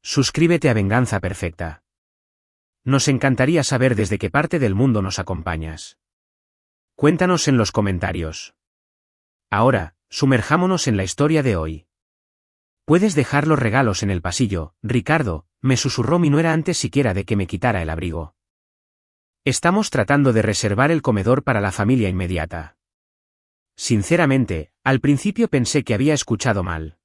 Suscríbete a Venganza Perfecta. Nos encantaría saber desde qué parte del mundo nos acompañas. Cuéntanos en los comentarios. Ahora, sumerjámonos en la historia de hoy. Puedes dejar los regalos en el pasillo, Ricardo, me susurró mi nuera antes siquiera de que me quitara el abrigo. Estamos tratando de reservar el comedor para la familia inmediata. Sinceramente, al principio pensé que había escuchado mal.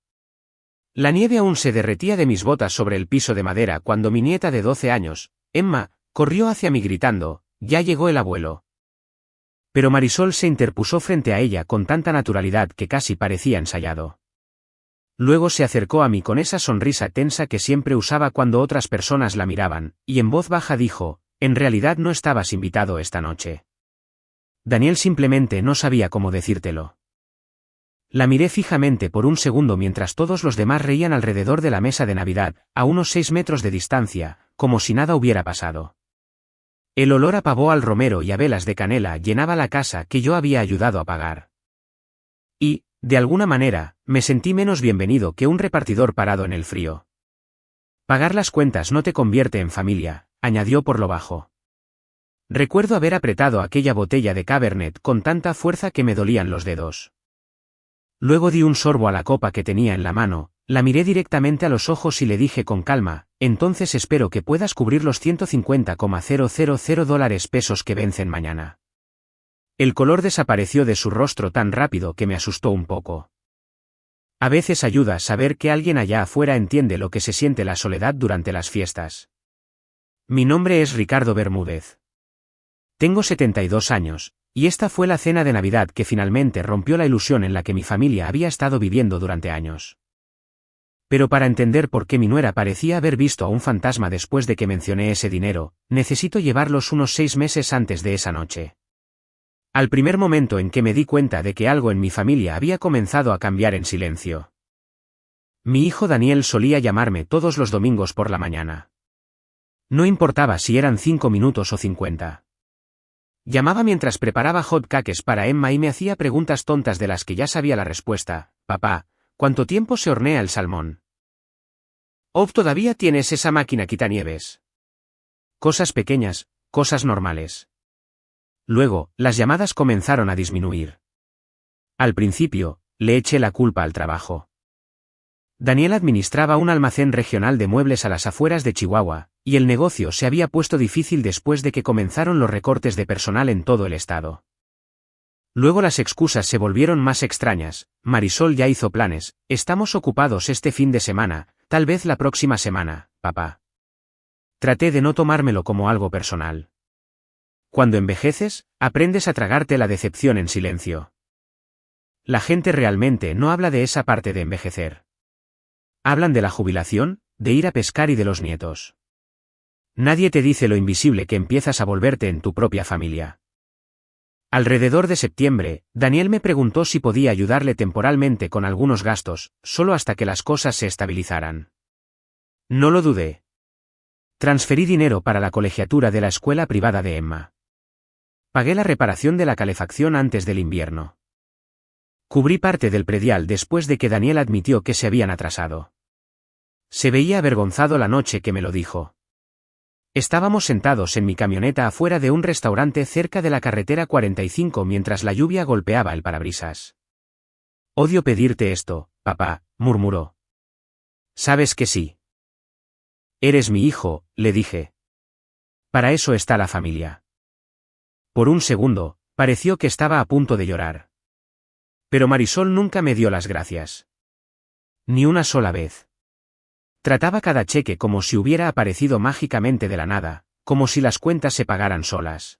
La nieve aún se derretía de mis botas sobre el piso de madera cuando mi nieta de 12 años, Emma, corrió hacia mí gritando, «Ya llegó el abuelo». Pero Marisol se interpuso frente a ella con tanta naturalidad que casi parecía ensayado. Luego se acercó a mí con esa sonrisa tensa que siempre usaba cuando otras personas la miraban, y en voz baja dijo, «En realidad no estabas invitado esta noche». Daniel simplemente no sabía cómo decírtelo. La miré fijamente por un segundo mientras todos los demás reían alrededor de la mesa de Navidad, a unos 6 metros de distancia, como si nada hubiera pasado. El olor a pavó al romero y a velas de canela llenaba la casa que yo había ayudado a pagar. Y, de alguna manera, me sentí menos bienvenido que un repartidor parado en el frío. Pagar las cuentas no te convierte en familia, añadió por lo bajo. Recuerdo haber apretado aquella botella de Cabernet con tanta fuerza que me dolían los dedos. Luego di un sorbo a la copa que tenía en la mano, la miré directamente a los ojos y le dije con calma, entonces espero que puedas cubrir los $150,000 que vencen mañana. El color desapareció de su rostro tan rápido que me asustó un poco. A veces ayuda saber que alguien allá afuera entiende lo que se siente la soledad durante las fiestas. Mi nombre es Ricardo Bermúdez. Tengo 72 años, y esta fue la cena de Navidad que finalmente rompió la ilusión en la que mi familia había estado viviendo durante años. Pero para entender por qué mi nuera parecía haber visto a un fantasma después de que mencioné ese dinero, necesito llevarlos unos 6 meses antes de esa noche. Al primer momento en que me di cuenta de que algo en mi familia había comenzado a cambiar en silencio. Mi hijo Daniel solía llamarme todos los domingos por la mañana. No importaba si eran 5 minutos o 50. Llamaba mientras preparaba hot cakes para Emma y me hacía preguntas tontas de las que ya sabía la respuesta. Papá, ¿cuánto tiempo se hornea el salmón? ¿O todavía tienes esa máquina quitanieves? Cosas pequeñas, cosas normales. Luego, las llamadas comenzaron a disminuir. Al principio, le eché la culpa al trabajo. Daniel administraba un almacén regional de muebles a las afueras de Chihuahua, y el negocio se había puesto difícil después de que comenzaron los recortes de personal en todo el estado. Luego las excusas se volvieron más extrañas. Marisol ya hizo planes, estamos ocupados este fin de semana, tal vez la próxima semana, papá. Traté de no tomármelo como algo personal. Cuando envejeces, aprendes a tragarte la decepción en silencio. La gente realmente no habla de esa parte de envejecer. Hablan de la jubilación, de ir a pescar y de los nietos. Nadie te dice lo invisible que empiezas a volverte en tu propia familia. Alrededor de septiembre, Daniel me preguntó si podía ayudarle temporalmente con algunos gastos, solo hasta que las cosas se estabilizaran. No lo dudé. Transferí dinero para la colegiatura de la escuela privada de Emma. Pagué la reparación de la calefacción antes del invierno. Cubrí parte del predial después de que Daniel admitió que se habían atrasado. Se veía avergonzado la noche que me lo dijo. Estábamos sentados en mi camioneta afuera de un restaurante cerca de la carretera 45 mientras la lluvia golpeaba el parabrisas. Odio pedirte esto, papá, murmuró. Sabes que sí. Eres mi hijo, le dije. Para eso está la familia. Por un segundo, pareció que estaba a punto de llorar. Pero Marisol nunca me dio las gracias. Ni una sola vez. Trataba cada cheque como si hubiera aparecido mágicamente de la nada, como si las cuentas se pagaran solas.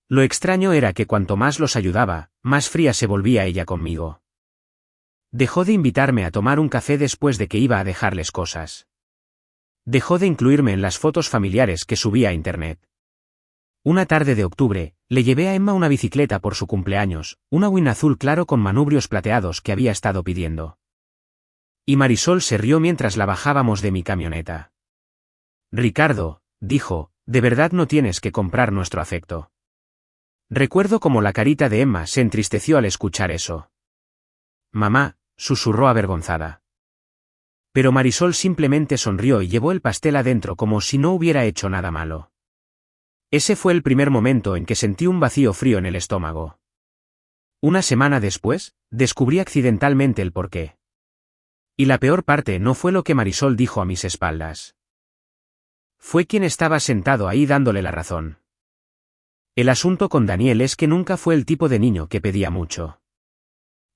Lo extraño era que cuanto más los ayudaba, más fría se volvía ella conmigo. Dejó de invitarme a tomar un café después de que iba a dejarles cosas. Dejó de incluirme en las fotos familiares que subía a internet. Una tarde de octubre, le llevé a Emma una bicicleta por su cumpleaños, una Win azul claro con manubrios plateados que había estado pidiendo. Y Marisol se rió mientras la bajábamos de mi camioneta. Ricardo, dijo, de verdad no tienes que comprar nuestro afecto. Recuerdo cómo la carita de Emma se entristeció al escuchar eso. Mamá, susurró avergonzada. Pero Marisol simplemente sonrió y llevó el pastel adentro como si no hubiera hecho nada malo. Ese fue el primer momento en que sentí un vacío frío en el estómago. Una semana después, descubrí accidentalmente el porqué. Y la peor parte no fue lo que Marisol dijo a mis espaldas. Fue quien estaba sentado ahí dándole la razón. El asunto con Daniel es que nunca fue el tipo de niño que pedía mucho.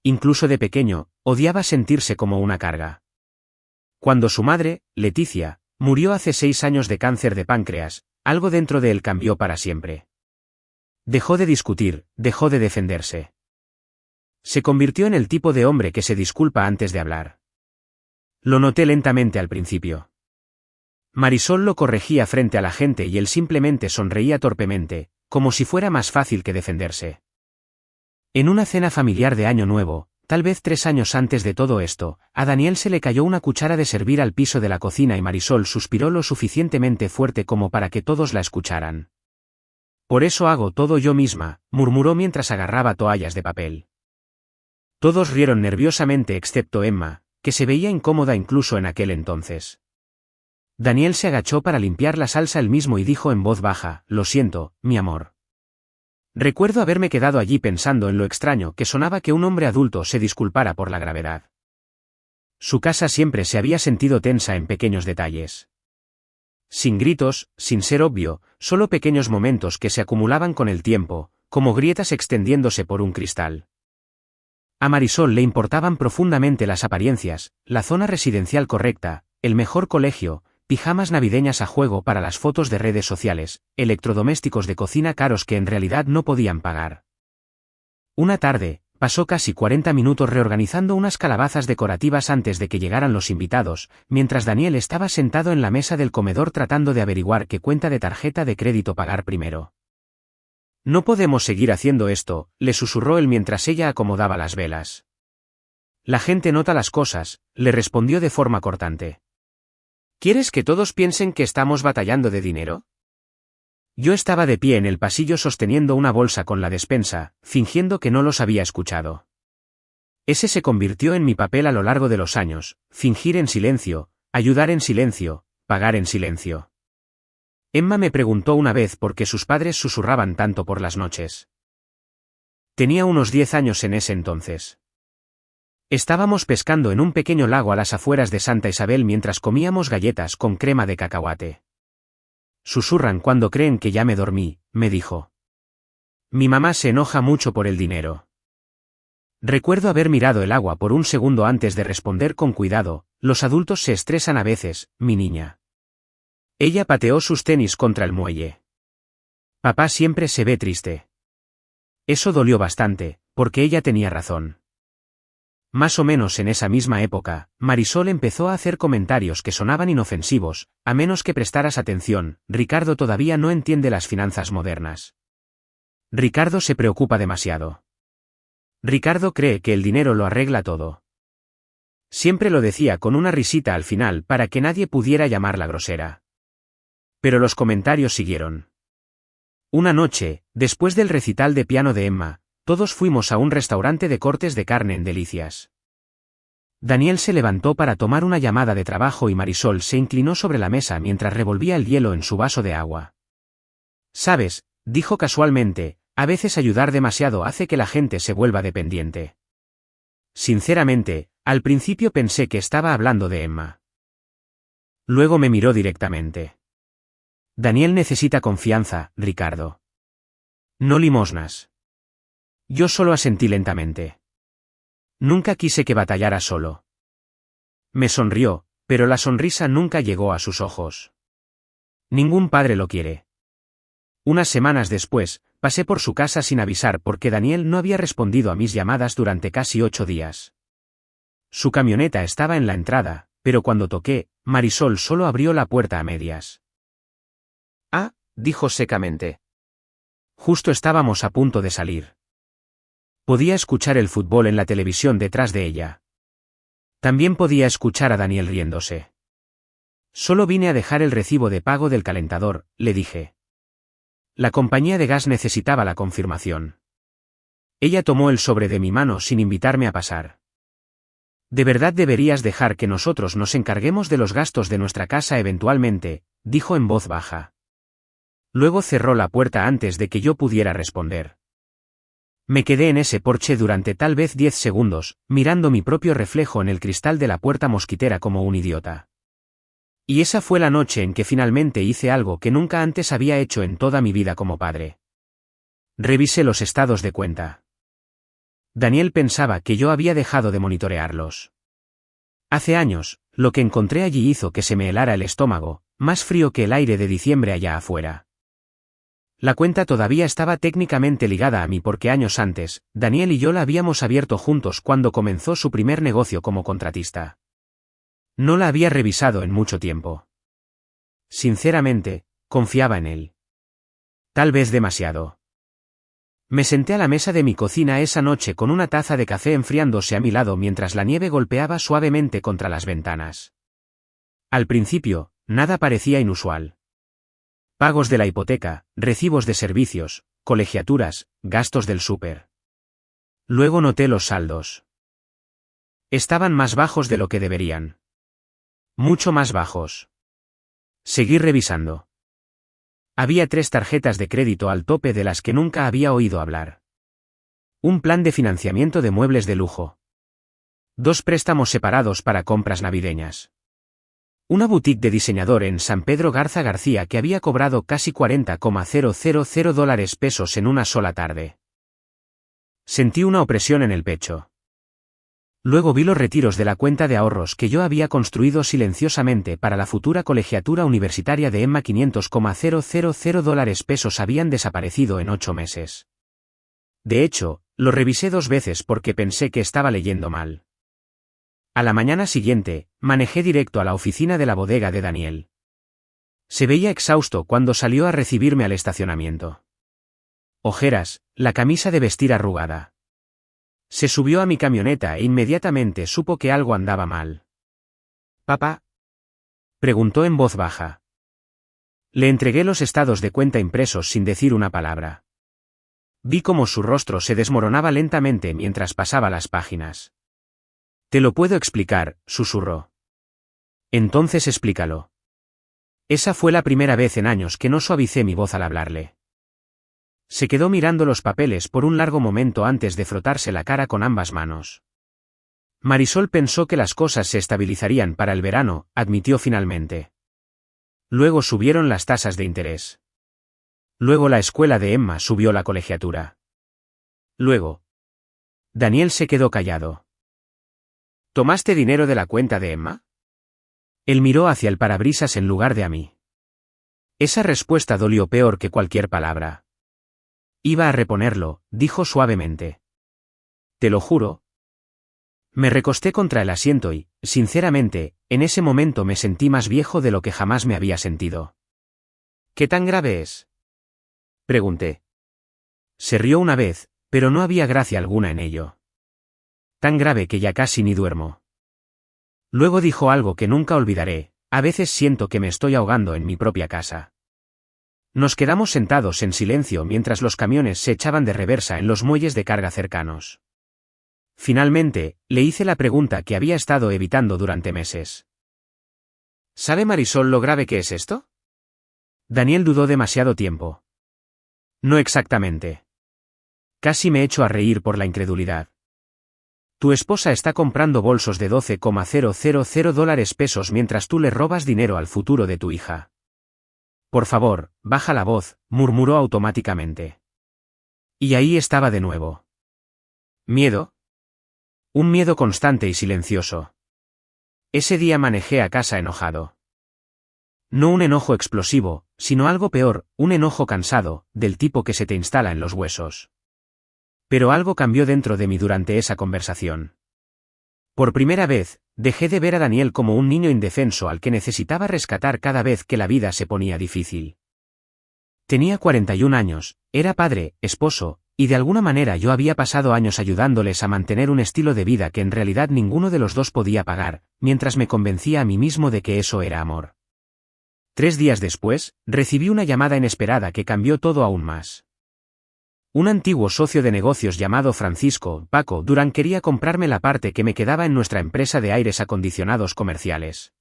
Incluso de pequeño, odiaba sentirse como una carga. Cuando su madre, Leticia, murió hace 6 años de cáncer de páncreas, algo dentro de él cambió para siempre. Dejó de discutir, dejó de defenderse. Se convirtió en el tipo de hombre que se disculpa antes de hablar. Lo noté lentamente al principio. Marisol lo corregía frente a la gente y él simplemente sonreía torpemente, como si fuera más fácil que defenderse. En una cena familiar de Año Nuevo, tal vez 3 años antes de todo esto, a Daniel se le cayó una cuchara de servir al piso de la cocina y Marisol suspiró lo suficientemente fuerte como para que todos la escucharan. Por eso hago todo yo misma, murmuró mientras agarraba toallas de papel. Todos rieron nerviosamente excepto Emma, que se veía incómoda incluso en aquel entonces. Daniel se agachó para limpiar la salsa él mismo y dijo en voz baja, «Lo siento, mi amor». Recuerdo haberme quedado allí pensando en lo extraño que sonaba que un hombre adulto se disculpara por la gravedad. Su casa siempre se había sentido tensa en pequeños detalles. Sin gritos, sin ser obvio, solo pequeños momentos que se acumulaban con el tiempo, como grietas extendiéndose por un cristal. A Marisol le importaban profundamente las apariencias, la zona residencial correcta, el mejor colegio, pijamas navideñas a juego para las fotos de redes sociales, electrodomésticos de cocina caros que en realidad no podían pagar. Una tarde, pasó casi 40 minutos reorganizando unas calabazas decorativas antes de que llegaran los invitados, mientras Daniel estaba sentado en la mesa del comedor tratando de averiguar qué cuenta de tarjeta de crédito pagar primero. «No podemos seguir haciendo esto», le susurró él mientras ella acomodaba las velas. «La gente nota las cosas», le respondió de forma cortante. «¿Quieres que todos piensen que estamos batallando de dinero?» Yo estaba de pie en el pasillo sosteniendo una bolsa con la despensa, fingiendo que no los había escuchado. Ese se convirtió en mi papel a lo largo de los años, fingir en silencio, ayudar en silencio, pagar en silencio. Emma me preguntó una vez por qué sus padres susurraban tanto por las noches. Tenía unos 10 años en ese entonces. Estábamos pescando en un pequeño lago a las afueras de Santa Isabel mientras comíamos galletas con crema de cacahuate. «Susurran cuando creen que ya me dormí», me dijo. «Mi mamá se enoja mucho por el dinero». Recuerdo haber mirado el agua por un segundo antes de responder con cuidado, «Los adultos se estresan a veces, mi niña». Ella pateó sus tenis contra el muelle. «Papá siempre se ve triste». Eso dolió bastante, porque ella tenía razón. Más o menos en esa misma época, Marisol empezó a hacer comentarios que sonaban inofensivos, a menos que prestaras atención. «Ricardo todavía no entiende las finanzas modernas. Ricardo se preocupa demasiado. Ricardo cree que el dinero lo arregla todo». Siempre lo decía con una risita al final para que nadie pudiera llamarla grosera. Pero los comentarios siguieron. Una noche, después del recital de piano de Emma, todos fuimos a un restaurante de cortes de carne en Delicias. Daniel se levantó para tomar una llamada de trabajo y Marisol se inclinó sobre la mesa mientras revolvía el hielo en su vaso de agua. «Sabes», dijo casualmente, «a veces ayudar demasiado hace que la gente se vuelva dependiente». Sinceramente, al principio pensé que estaba hablando de Emma. Luego me miró directamente. «Daniel necesita confianza, Ricardo. No limosnas». Yo solo asentí lentamente. Nunca quise que batallara solo. Me sonrió, pero la sonrisa nunca llegó a sus ojos. Ningún padre lo quiere. Unas semanas después, pasé por su casa sin avisar porque Daniel no había respondido a mis llamadas durante casi 8 días. Su camioneta estaba en la entrada, pero cuando toqué, Marisol solo abrió la puerta a medias. «Ah», dijo secamente. Justo estábamos a punto de salir. Podía escuchar el fútbol en la televisión detrás de ella. También podía escuchar a Daniel riéndose. «Solo vine a dejar el recibo de pago del calentador», le dije. La compañía de gas necesitaba la confirmación. Ella tomó el sobre de mi mano sin invitarme a pasar. De verdad deberías dejar que nosotros nos encarguemos de los gastos de nuestra casa eventualmente, dijo en voz baja. Luego cerró la puerta antes de que yo pudiera responder. Me quedé en ese porche durante tal vez 10 segundos, mirando mi propio reflejo en el cristal de la puerta mosquitera como un idiota. Y esa fue la noche en que finalmente hice algo que nunca antes había hecho en toda mi vida como padre. Revisé los estados de cuenta. Daniel pensaba que yo había dejado de monitorearlos. Hace años, lo que encontré allí hizo que se me helara el estómago, más frío que el aire de diciembre allá afuera. La cuenta todavía estaba técnicamente ligada a mí porque años antes, Daniel y yo la habíamos abierto juntos cuando comenzó su primer negocio como contratista. No la había revisado en mucho tiempo. Sinceramente, confiaba en él. Tal vez demasiado. Me senté a la mesa de mi cocina esa noche con una taza de café enfriándose a mi lado mientras la nieve golpeaba suavemente contra las ventanas. Al principio, nada parecía inusual. Pagos de la hipoteca, recibos de servicios, colegiaturas, gastos del súper. Luego noté los saldos. Estaban más bajos de lo que deberían. Mucho más bajos. Seguí revisando. Había 3 tarjetas de crédito al tope de las que nunca había oído hablar. Un plan de financiamiento de muebles de lujo. 2 préstamos separados para compras navideñas. Una boutique de diseñador en San Pedro Garza García que había cobrado casi $40,000 en una sola tarde. Sentí una opresión en el pecho. Luego vi los retiros de la cuenta de ahorros que yo había construido silenciosamente para la futura colegiatura universitaria de Emma. $500,000 habían desaparecido en 8 meses. De hecho, lo revisé 2 veces porque pensé que estaba leyendo mal. A la mañana siguiente, manejé directo a la oficina de la bodega de Daniel. Se veía exhausto cuando salió a recibirme al estacionamiento. Ojeras, la camisa de vestir arrugada. Se subió a mi camioneta e inmediatamente supo que algo andaba mal. «¿Papá?», preguntó en voz baja. Le entregué los estados de cuenta impresos sin decir una palabra. Vi cómo su rostro se desmoronaba lentamente mientras pasaba las páginas. «Te lo puedo explicar», susurró. «Entonces explícalo». Esa fue la primera vez en años que no suavicé mi voz al hablarle. Se quedó mirando los papeles por un largo momento antes de frotarse la cara con ambas manos. Marisol pensó que las cosas se estabilizarían para el verano, admitió finalmente. Luego subieron las tasas de interés. Luego la escuela de Emma subió la colegiatura. Luego. Daniel se quedó callado. ¿Tomaste dinero de la cuenta de Emma? Él miró hacia el parabrisas en lugar de a mí. Esa respuesta dolió peor que cualquier palabra. Iba a reponerlo, dijo suavemente. Te lo juro. Me recosté contra el asiento y, sinceramente, en ese momento me sentí más viejo de lo que jamás me había sentido. ¿Qué tan grave es?, pregunté. Se rió una vez, pero no había gracia alguna en ello. Tan grave que ya casi ni duermo. Luego dijo algo que nunca olvidaré: a veces siento que me estoy ahogando en mi propia casa. Nos quedamos sentados en silencio mientras los camiones se echaban de reversa en los muelles de carga cercanos. Finalmente, le hice la pregunta que había estado evitando durante meses. ¿Sabe Marisol lo grave que es esto? Daniel dudó demasiado tiempo. No exactamente. Casi me echo a reír por la incredulidad. Tu esposa está comprando bolsos de $12,000 mientras tú le robas dinero al futuro de tu hija. Por favor, baja la voz, murmuró automáticamente. Y ahí estaba de nuevo. ¿Miedo? Un miedo constante y silencioso. Ese día manejé a casa enojado. No un enojo explosivo, sino algo peor, un enojo cansado, del tipo que se te instala en los huesos. Pero algo cambió dentro de mí durante esa conversación. Por primera vez, dejé de ver a Daniel como un niño indefenso al que necesitaba rescatar cada vez que la vida se ponía difícil. Tenía 41 años, era padre, esposo, y de alguna manera yo había pasado años ayudándoles a mantener un estilo de vida que en realidad ninguno de los dos podía pagar, mientras me convencía a mí mismo de que eso era amor. 3 días después, recibí una llamada inesperada que cambió todo aún más. Un antiguo socio de negocios llamado Francisco, Paco Durán, quería comprarme la parte que me quedaba en nuestra empresa de aires acondicionados comerciales.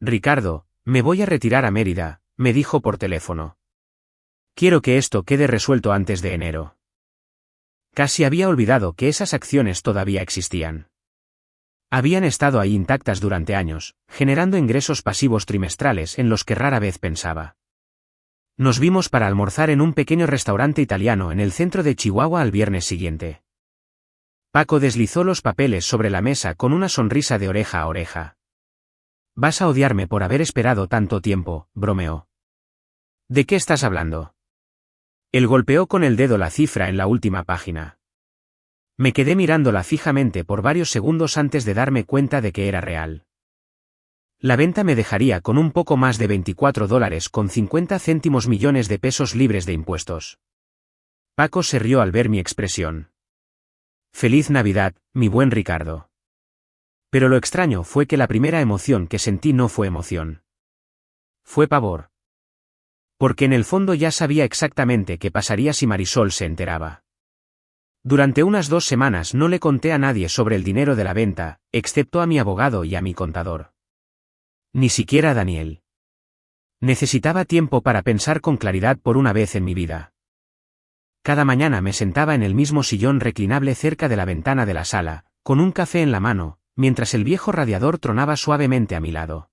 Ricardo, me voy a retirar a Mérida, me dijo por teléfono. Quiero que esto quede resuelto antes de enero. Casi había olvidado que esas acciones todavía existían. Habían estado ahí intactas durante años, generando ingresos pasivos trimestrales en los que rara vez pensaba. Nos vimos para almorzar en un pequeño restaurante italiano en el centro de Chihuahua al viernes siguiente. Paco deslizó los papeles sobre la mesa con una sonrisa de oreja a oreja. Vas a odiarme por haber esperado tanto tiempo, bromeó. ¿De qué estás hablando? Él golpeó con el dedo la cifra en la última página. Me quedé mirándola fijamente por varios segundos antes de darme cuenta de que era real. La venta me dejaría con un poco más de $24,50 millones de pesos libres de impuestos. Paco se rió al ver mi expresión. Feliz Navidad, mi buen Ricardo. Pero lo extraño fue que la primera emoción que sentí no fue emoción. Fue pavor. Porque en el fondo ya sabía exactamente qué pasaría si Marisol se enteraba. Durante unas 2 semanas no le conté a nadie sobre el dinero de la venta, excepto a mi abogado y a mi contador. Ni siquiera a Daniel. Necesitaba tiempo para pensar con claridad por una vez en mi vida. Cada mañana me sentaba en el mismo sillón reclinable cerca de la ventana de la sala, con un café en la mano, mientras el viejo radiador tronaba suavemente a mi lado.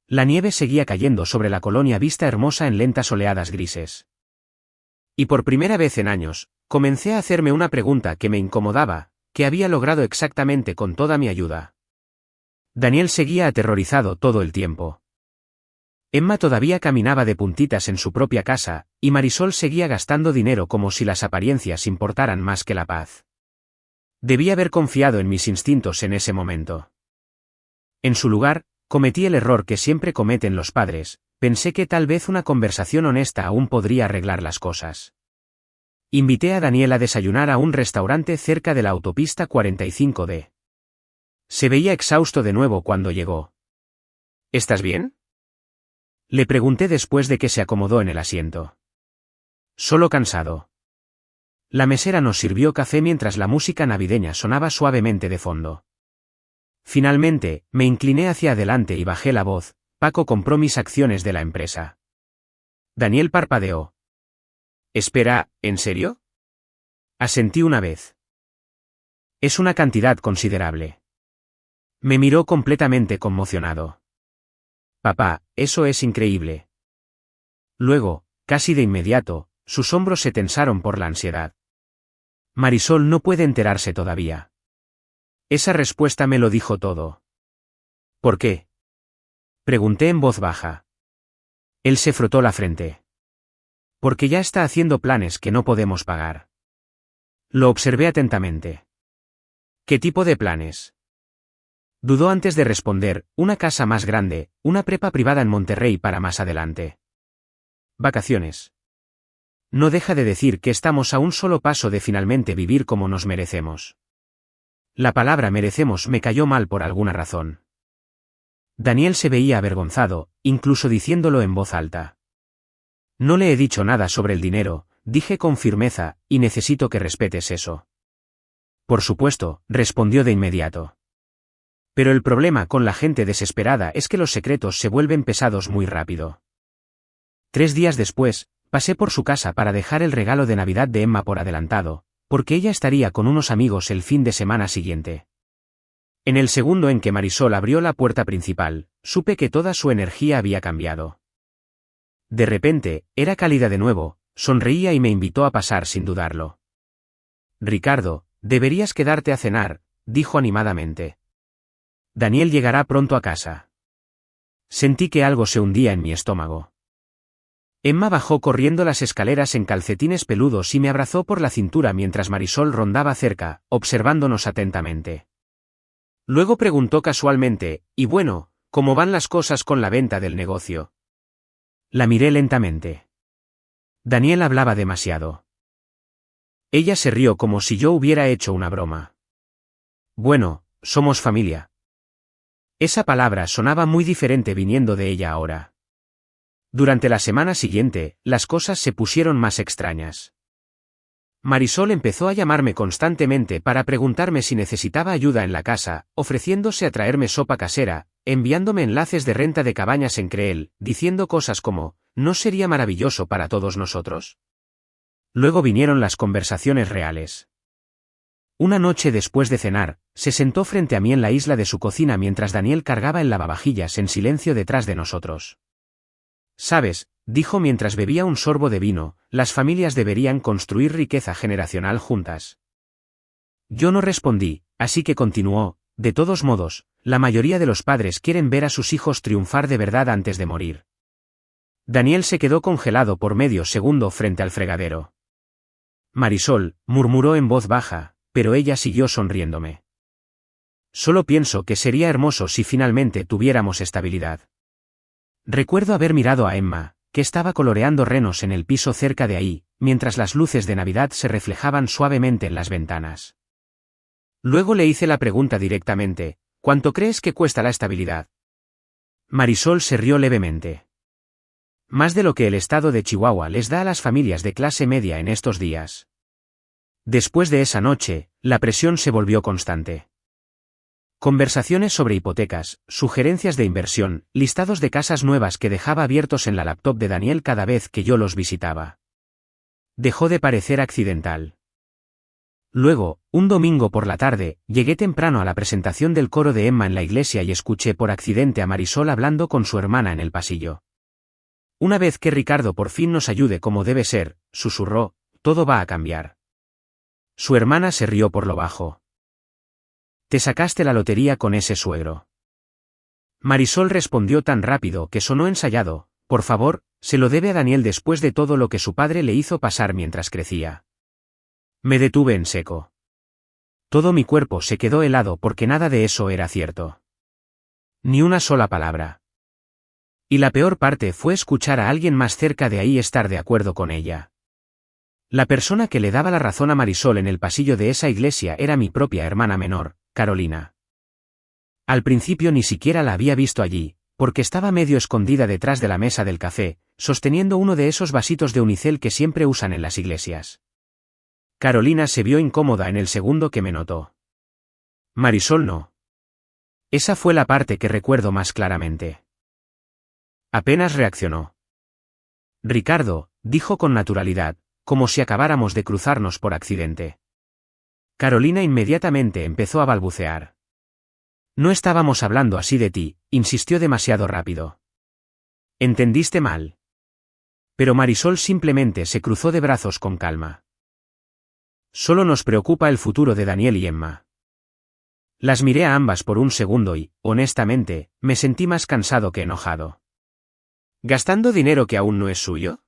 La nieve seguía cayendo sobre la colonia Vista Hermosa en lentas oleadas grises. Y por primera vez en años, comencé a hacerme una pregunta que me incomodaba, que había logrado exactamente con toda mi ayuda. Daniel seguía aterrorizado todo el tiempo. Emma todavía caminaba de puntitas en su propia casa, y Marisol seguía gastando dinero como si las apariencias importaran más que la paz. Debí haber confiado en mis instintos en ese momento. En su lugar, cometí el error que siempre cometen los padres, pensé que tal vez una conversación honesta aún podría arreglar las cosas. Invité a Daniel a desayunar a un restaurante cerca de la autopista 45D. Se veía exhausto de nuevo cuando llegó. ¿Estás bien?, le pregunté después de que se acomodó en el asiento. Solo cansado. La mesera nos sirvió café mientras la música navideña sonaba suavemente de fondo. Finalmente, me incliné hacia adelante y bajé la voz. Paco compró mis acciones de la empresa. Daniel parpadeó. Espera, ¿en serio? Asentí una vez. Es una cantidad considerable. Me miró completamente conmocionado. Papá, eso es increíble. Luego, casi de inmediato, sus hombros se tensaron por la ansiedad. Marisol no puede enterarse todavía. Esa respuesta me lo dijo todo. ¿Por qué?, pregunté en voz baja. Él se frotó la frente. Porque ya está haciendo planes que no podemos pagar. Lo observé atentamente. ¿Qué tipo de planes? Dudó antes de responder. Una casa más grande, una prepa privada en Monterrey para más adelante. Vacaciones. No deja de decir que estamos a un solo paso de finalmente vivir como nos merecemos. La palabra merecemos me cayó mal por alguna razón. Daniel se veía avergonzado, incluso diciéndolo en voz alta. No le he dicho nada sobre el dinero, dije con firmeza, y necesito que respetes eso. Por supuesto, respondió de inmediato. Pero el problema con la gente desesperada es que los secretos se vuelven pesados muy rápido. 3 días después, pasé por su casa para dejar el regalo de Navidad de Emma por adelantado, porque ella estaría con unos amigos el fin de semana siguiente. En el segundo en que Marisol abrió la puerta principal, supe que toda su energía había cambiado. De repente, era cálida de nuevo, sonreía y me invitó a pasar sin dudarlo. Ricardo, deberías quedarte a cenar, dijo animadamente. Daniel llegará pronto a casa. Sentí que algo se hundía en mi estómago. Emma bajó corriendo las escaleras en calcetines peludos y me abrazó por la cintura mientras Marisol rondaba cerca, observándonos atentamente. Luego preguntó casualmente, y bueno, ¿cómo van las cosas con la venta del negocio? La miré lentamente. Daniel hablaba demasiado. Ella se rió como si yo hubiera hecho una broma. Bueno, somos familia. Esa palabra sonaba muy diferente viniendo de ella ahora. Durante la semana siguiente, las cosas se pusieron más extrañas. Marisol empezó a llamarme constantemente para preguntarme si necesitaba ayuda en la casa, ofreciéndose a traerme sopa casera, enviándome enlaces de renta de cabañas en Creel, diciendo cosas como, ¿no sería maravilloso para todos nosotros? Luego vinieron las conversaciones reales. Una noche después de cenar, se sentó frente a mí en la isla de su cocina mientras Daniel cargaba el lavavajillas en silencio detrás de nosotros. «Sabes», dijo mientras bebía un sorbo de vino, «las familias deberían construir riqueza generacional juntas». Yo no respondí, así que continuó, «De todos modos, la mayoría de los padres quieren ver a sus hijos triunfar de verdad antes de morir». Daniel se quedó congelado por medio segundo frente al fregadero. «Marisol», murmuró en voz baja, pero ella siguió sonriéndome. «Solo pienso que sería hermoso si finalmente tuviéramos estabilidad». Recuerdo haber mirado a Emma, que estaba coloreando renos en el piso cerca de ahí, mientras las luces de Navidad se reflejaban suavemente en las ventanas. Luego le hice la pregunta directamente, ¿cuánto crees que cuesta la estabilidad? Marisol se rió levemente. Más de lo que el estado de Chihuahua les da a las familias de clase media en estos días. Después de esa noche, la presión se volvió constante. Conversaciones sobre hipotecas, sugerencias de inversión, listados de casas nuevas que dejaba abiertos en la laptop de Daniel cada vez que yo los visitaba. Dejó de parecer accidental. Luego, un domingo por la tarde, llegué temprano a la presentación del coro de Emma en la iglesia y escuché por accidente a Marisol hablando con su hermana en el pasillo. Una vez que Ricardo por fin nos ayude como debe ser, susurró, todo va a cambiar. Su hermana se rió por lo bajo. Te sacaste la lotería con ese suegro. Marisol respondió tan rápido que sonó ensayado, por favor, se lo debe a Daniel después de todo lo que su padre le hizo pasar mientras crecía. Me detuve en seco. Todo mi cuerpo se quedó helado porque nada de eso era cierto. Ni una sola palabra. Y la peor parte fue escuchar a alguien más cerca de ahí estar de acuerdo con ella. La persona que le daba la razón a Marisol en el pasillo de esa iglesia era mi propia hermana menor, Carolina. Al principio ni siquiera la había visto allí, porque estaba medio escondida detrás de la mesa del café, sosteniendo uno de esos vasitos de unicel que siempre usan en las iglesias. Carolina se vio incómoda en el segundo que me notó. Marisol no. Esa fue la parte que recuerdo más claramente. Apenas reaccionó. Ricardo, dijo con naturalidad, como si acabáramos de cruzarnos por accidente. Carolina inmediatamente empezó a balbucear. No estábamos hablando así de ti, insistió demasiado rápido. Entendiste mal. Pero Marisol simplemente se cruzó de brazos con calma. Solo nos preocupa el futuro de Daniel y Emma. Las miré a ambas por un segundo y, honestamente, me sentí más cansado que enojado. ¿Gastando dinero que aún no es suyo?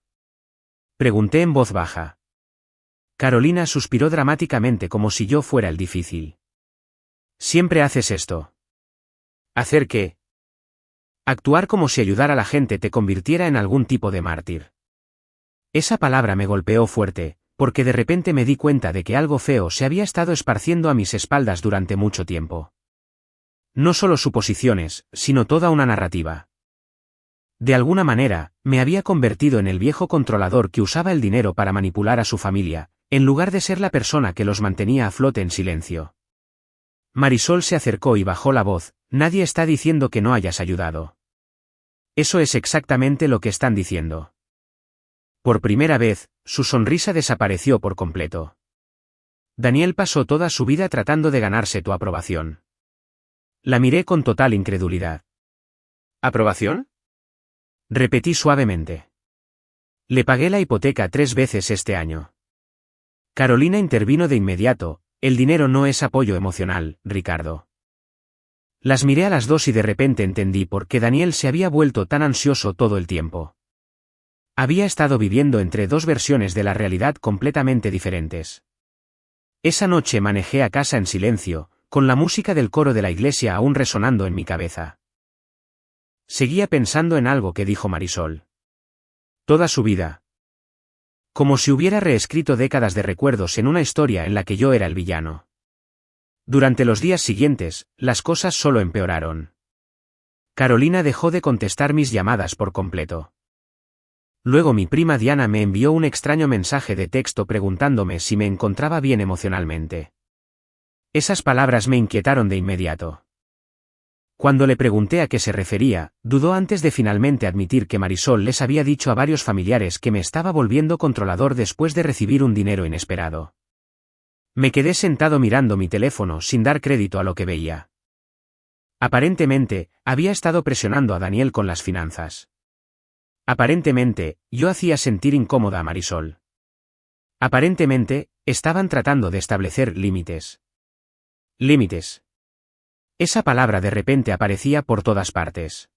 Pregunté en voz baja. Carolina suspiró dramáticamente como si yo fuera el difícil. Siempre haces esto. ¿Hacer qué? Actuar como si ayudar a la gente te convirtiera en algún tipo de mártir. Esa palabra me golpeó fuerte, porque de repente me di cuenta de que algo feo se había estado esparciendo a mis espaldas durante mucho tiempo. No solo suposiciones, sino toda una narrativa. De alguna manera, me había convertido en el viejo controlador que usaba el dinero para manipular a su familia, en lugar de ser la persona que los mantenía a flote en silencio. Marisol se acercó y bajó la voz, nadie está diciendo que no hayas ayudado. Eso es exactamente lo que están diciendo. Por primera vez, su sonrisa desapareció por completo. Daniel pasó toda su vida tratando de ganarse tu aprobación. La miré con total incredulidad. ¿Aprobación? Repetí suavemente. Le pagué la hipoteca 3 veces este año. Carolina intervino de inmediato, el dinero no es apoyo emocional, Ricardo. Las miré a las dos y de repente entendí por qué Daniel se había vuelto tan ansioso todo el tiempo. Había estado viviendo entre dos versiones de la realidad completamente diferentes. Esa noche manejé a casa en silencio, con la música del coro de la iglesia aún resonando en mi cabeza. Seguía pensando en algo que dijo Marisol. Toda su vida. Como si hubiera reescrito décadas de recuerdos en una historia en la que yo era el villano. Durante los días siguientes, las cosas solo empeoraron. Carolina dejó de contestar mis llamadas por completo. Luego mi prima Diana me envió un extraño mensaje de texto preguntándome si me encontraba bien emocionalmente. Esas palabras me inquietaron de inmediato. Cuando le pregunté a qué se refería, dudó antes de finalmente admitir que Marisol les había dicho a varios familiares que me estaba volviendo controlador después de recibir un dinero inesperado. Me quedé sentado mirando mi teléfono sin dar crédito a lo que veía. Aparentemente, había estado presionando a Daniel con las finanzas. Aparentemente, yo hacía sentir incómoda a Marisol. Aparentemente, estaban tratando de establecer límites. Límites. Esa palabra de repente aparecía por todas partes.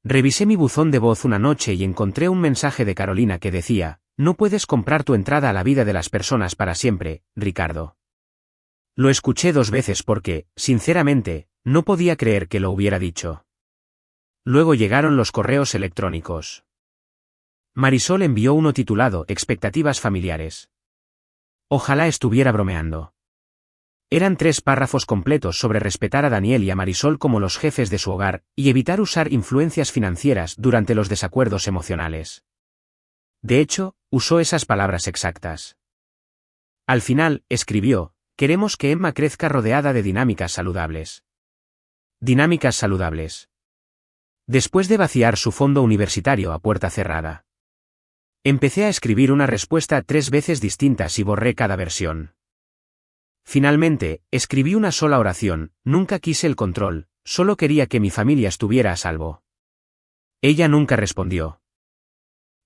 Revisé mi buzón de voz una noche y encontré un mensaje de Carolina que decía: no puedes comprar tu entrada a la vida de las personas para siempre, Ricardo. Lo escuché 2 veces porque, sinceramente, no podía creer que lo hubiera dicho. Luego llegaron los correos electrónicos. Marisol envió uno titulado Expectativas familiares. Ojalá estuviera bromeando. Eran 3 párrafos completos sobre respetar a Daniel y a Marisol como los jefes de su hogar, y evitar usar influencias financieras durante los desacuerdos emocionales. De hecho, usó esas palabras exactas. Al final, escribió: queremos que Emma crezca rodeada de dinámicas saludables. Dinámicas saludables. Después de vaciar su fondo universitario a puerta cerrada. Empecé a escribir una respuesta 3 veces distintas y borré cada versión. Finalmente, escribí una sola oración: nunca quise el control, solo quería que mi familia estuviera a salvo. Ella nunca respondió.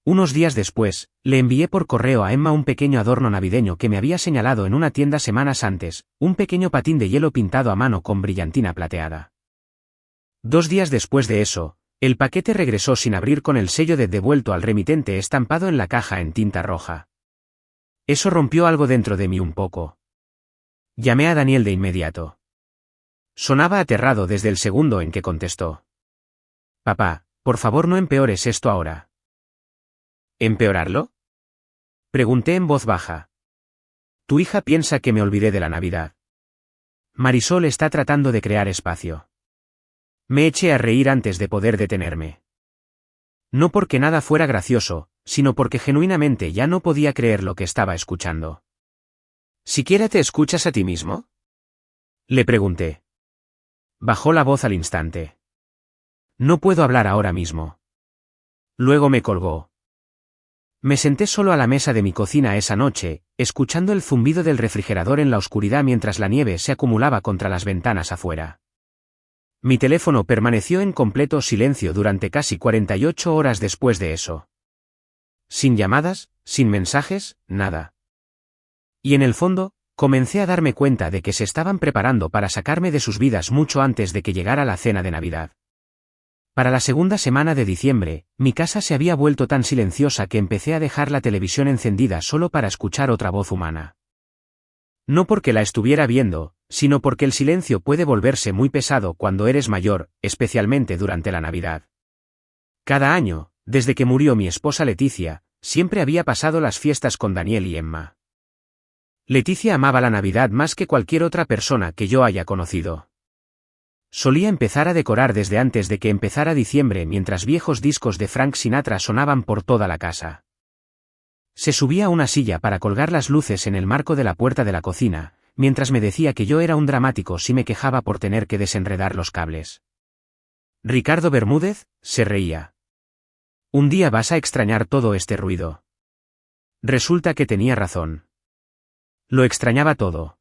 Unos días después, le envié por correo a Emma un pequeño adorno navideño que me había señalado en una tienda semanas antes, un pequeño patín de hielo pintado a mano con brillantina plateada. 2 días después de eso, el paquete regresó sin abrir con el sello de devuelto al remitente estampado en la caja en tinta roja. Eso rompió algo dentro de mí un poco. Llamé a Daniel de inmediato. Sonaba aterrado desde el segundo en que contestó. Papá, por favor no empeores esto ahora. ¿Empeorarlo? Pregunté en voz baja. Tu hija piensa que me olvidé de la Navidad. Marisol está tratando de crear espacio. Me eché a reír antes de poder detenerme. No porque nada fuera gracioso, sino porque genuinamente ya no podía creer lo que estaba escuchando. ¿Siquiera te escuchas a ti mismo? Le pregunté. Bajó la voz al instante. No puedo hablar ahora mismo. Luego me colgó. Me senté solo a la mesa de mi cocina esa noche, escuchando el zumbido del refrigerador en la oscuridad mientras la nieve se acumulaba contra las ventanas afuera. Mi teléfono permaneció en completo silencio durante casi 48 horas después de eso. Sin llamadas, sin mensajes, nada. Y en el fondo, comencé a darme cuenta de que se estaban preparando para sacarme de sus vidas mucho antes de que llegara la cena de Navidad. Para la segunda semana de diciembre, mi casa se había vuelto tan silenciosa que empecé a dejar la televisión encendida solo para escuchar otra voz humana. No porque la estuviera viendo, sino porque el silencio puede volverse muy pesado cuando eres mayor, especialmente durante la Navidad. Cada año, desde que murió mi esposa Leticia, siempre había pasado las fiestas con Daniel y Emma. Leticia amaba la Navidad más que cualquier otra persona que yo haya conocido. Solía empezar a decorar desde antes de que empezara diciembre mientras viejos discos de Frank Sinatra sonaban por toda la casa. Se subía a una silla para colgar las luces en el marco de la puerta de la cocina, mientras me decía que yo era un dramático si me quejaba por tener que desenredar los cables. Ricardo Bermúdez, se reía. Un día vas a extrañar todo este ruido. Resulta que tenía razón. Lo extrañaba todo.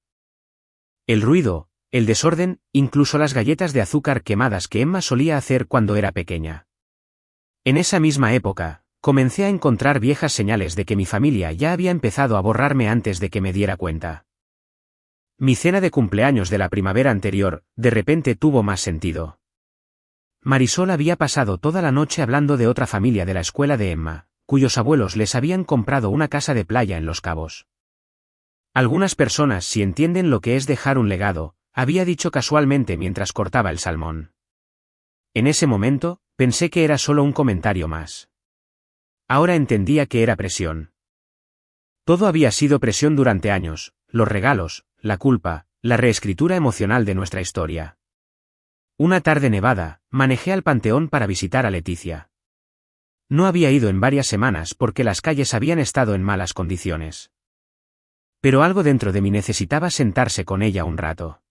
El ruido, el desorden, incluso las galletas de azúcar quemadas que Emma solía hacer cuando era pequeña. En esa misma época, comencé a encontrar viejas señales de que mi familia ya había empezado a borrarme antes de que me diera cuenta. Mi cena de cumpleaños de la primavera anterior, de repente tuvo más sentido. Marisol había pasado toda la noche hablando de otra familia de la escuela de Emma, cuyos abuelos les habían comprado una casa de playa en Los Cabos. Algunas personas sí entienden lo que es dejar un legado, había dicho casualmente mientras cortaba el salmón. En ese momento, pensé que era solo un comentario más. Ahora entendía que era presión. Todo había sido presión durante años, los regalos, la culpa, la reescritura emocional de nuestra historia. Una tarde nevada, manejé al Panteón para visitar a Leticia. No había ido en varias semanas porque las calles habían estado en malas condiciones. Pero algo dentro de mí necesitaba sentarse con ella un rato.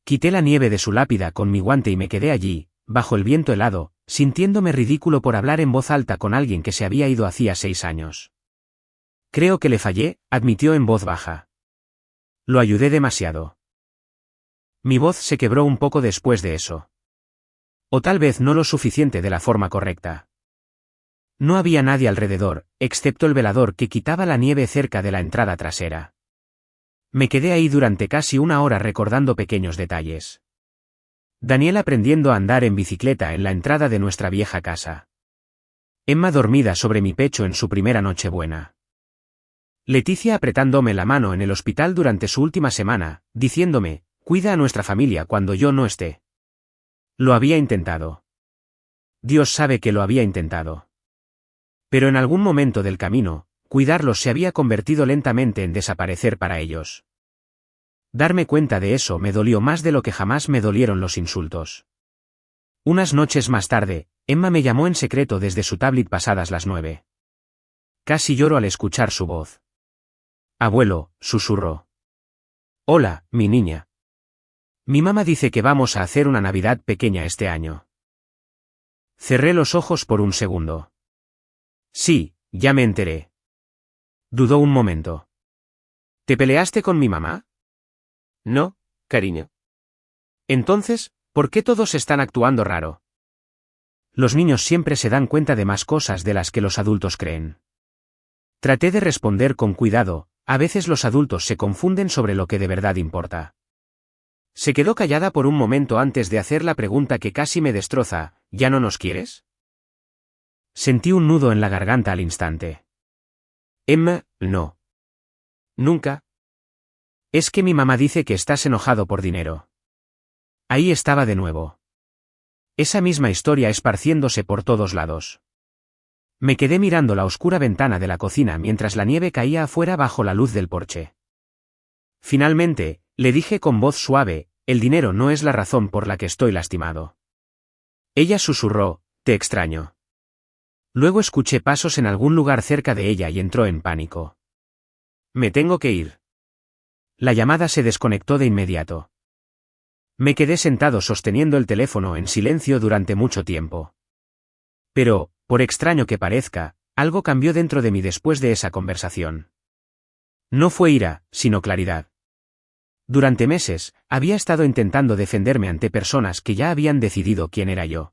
Quité la nieve de su lápida con mi guante y me quedé allí, bajo el viento helado, sintiéndome ridículo por hablar en voz alta con alguien que se había ido hacía 6 años. Creo que le fallé, admitió en voz baja. Lo ayudé demasiado. Mi voz se quebró un poco después de eso. O tal vez no lo suficiente de la forma correcta. No había nadie alrededor, excepto el velador que quitaba la nieve cerca de la entrada trasera. Me quedé ahí durante casi 1 hora recordando pequeños detalles. Daniel aprendiendo a andar en bicicleta en la entrada de nuestra vieja casa. Emma dormida sobre mi pecho en su primera Nochebuena. Leticia apretándome la mano en el hospital durante su última semana, diciéndome, cuida a nuestra familia cuando yo no esté. Lo había intentado. Dios sabe que lo había intentado. Pero en algún momento del camino, cuidarlos se había convertido lentamente en desaparecer para ellos. Darme cuenta de eso me dolió más de lo que jamás me dolieron los insultos. Unas noches más tarde, Emma me llamó en secreto desde su tablet pasadas las 9. Casi lloro al escuchar su voz. Abuelo, susurró. Hola, mi niña. Mi mamá dice que vamos a hacer una Navidad pequeña este año. Cerré los ojos por un segundo. Sí, ya me enteré. Dudó un momento. ¿Te peleaste con mi mamá? No, cariño. Entonces, ¿por qué todos están actuando raro? Los niños siempre se dan cuenta de más cosas de las que los adultos creen. Traté de responder con cuidado, a veces los adultos se confunden sobre lo que de verdad importa. Se quedó callada por un momento antes de hacer la pregunta que casi me destroza, ¿ya no nos quieres? Sentí un nudo en la garganta al instante. Emma, no. Nunca. Es que mi mamá dice que estás enojado por dinero. Ahí estaba de nuevo. Esa misma historia esparciéndose por todos lados. Me quedé mirando la oscura ventana de la cocina mientras la nieve caía afuera bajo la luz del porche. Finalmente, le dije con voz suave, el dinero no es la razón por la que estoy lastimado. Ella susurró, te extraño. Luego escuché pasos en algún lugar cerca de ella y entró en pánico. Me tengo que ir. La llamada se desconectó de inmediato. Me quedé sentado sosteniendo el teléfono en silencio durante mucho tiempo. Pero, por extraño que parezca, algo cambió dentro de mí después de esa conversación. No fue ira, sino claridad. Durante meses, había estado intentando defenderme ante personas que ya habían decidido quién era yo.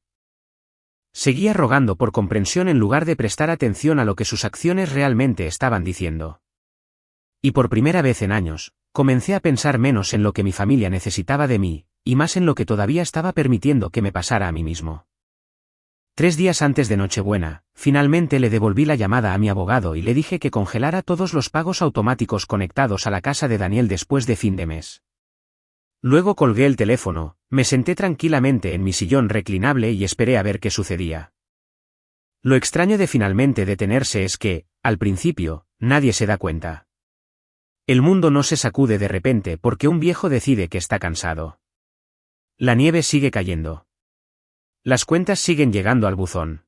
Seguía rogando por comprensión en lugar de prestar atención a lo que sus acciones realmente estaban diciendo. Y por primera vez en años, comencé a pensar menos en lo que mi familia necesitaba de mí, y más en lo que todavía estaba permitiendo que me pasara a mí mismo. 3 días antes de Nochebuena, finalmente le devolví la llamada a mi abogado y le dije que congelara todos los pagos automáticos conectados a la casa de Daniel después de fin de mes. Luego colgué el teléfono, me senté tranquilamente en mi sillón reclinable y esperé a ver qué sucedía. Lo extraño de finalmente detenerse es que, al principio, nadie se da cuenta. El mundo no se sacude de repente porque un viejo decide que está cansado. La nieve sigue cayendo. Las cuentas siguen llegando al buzón.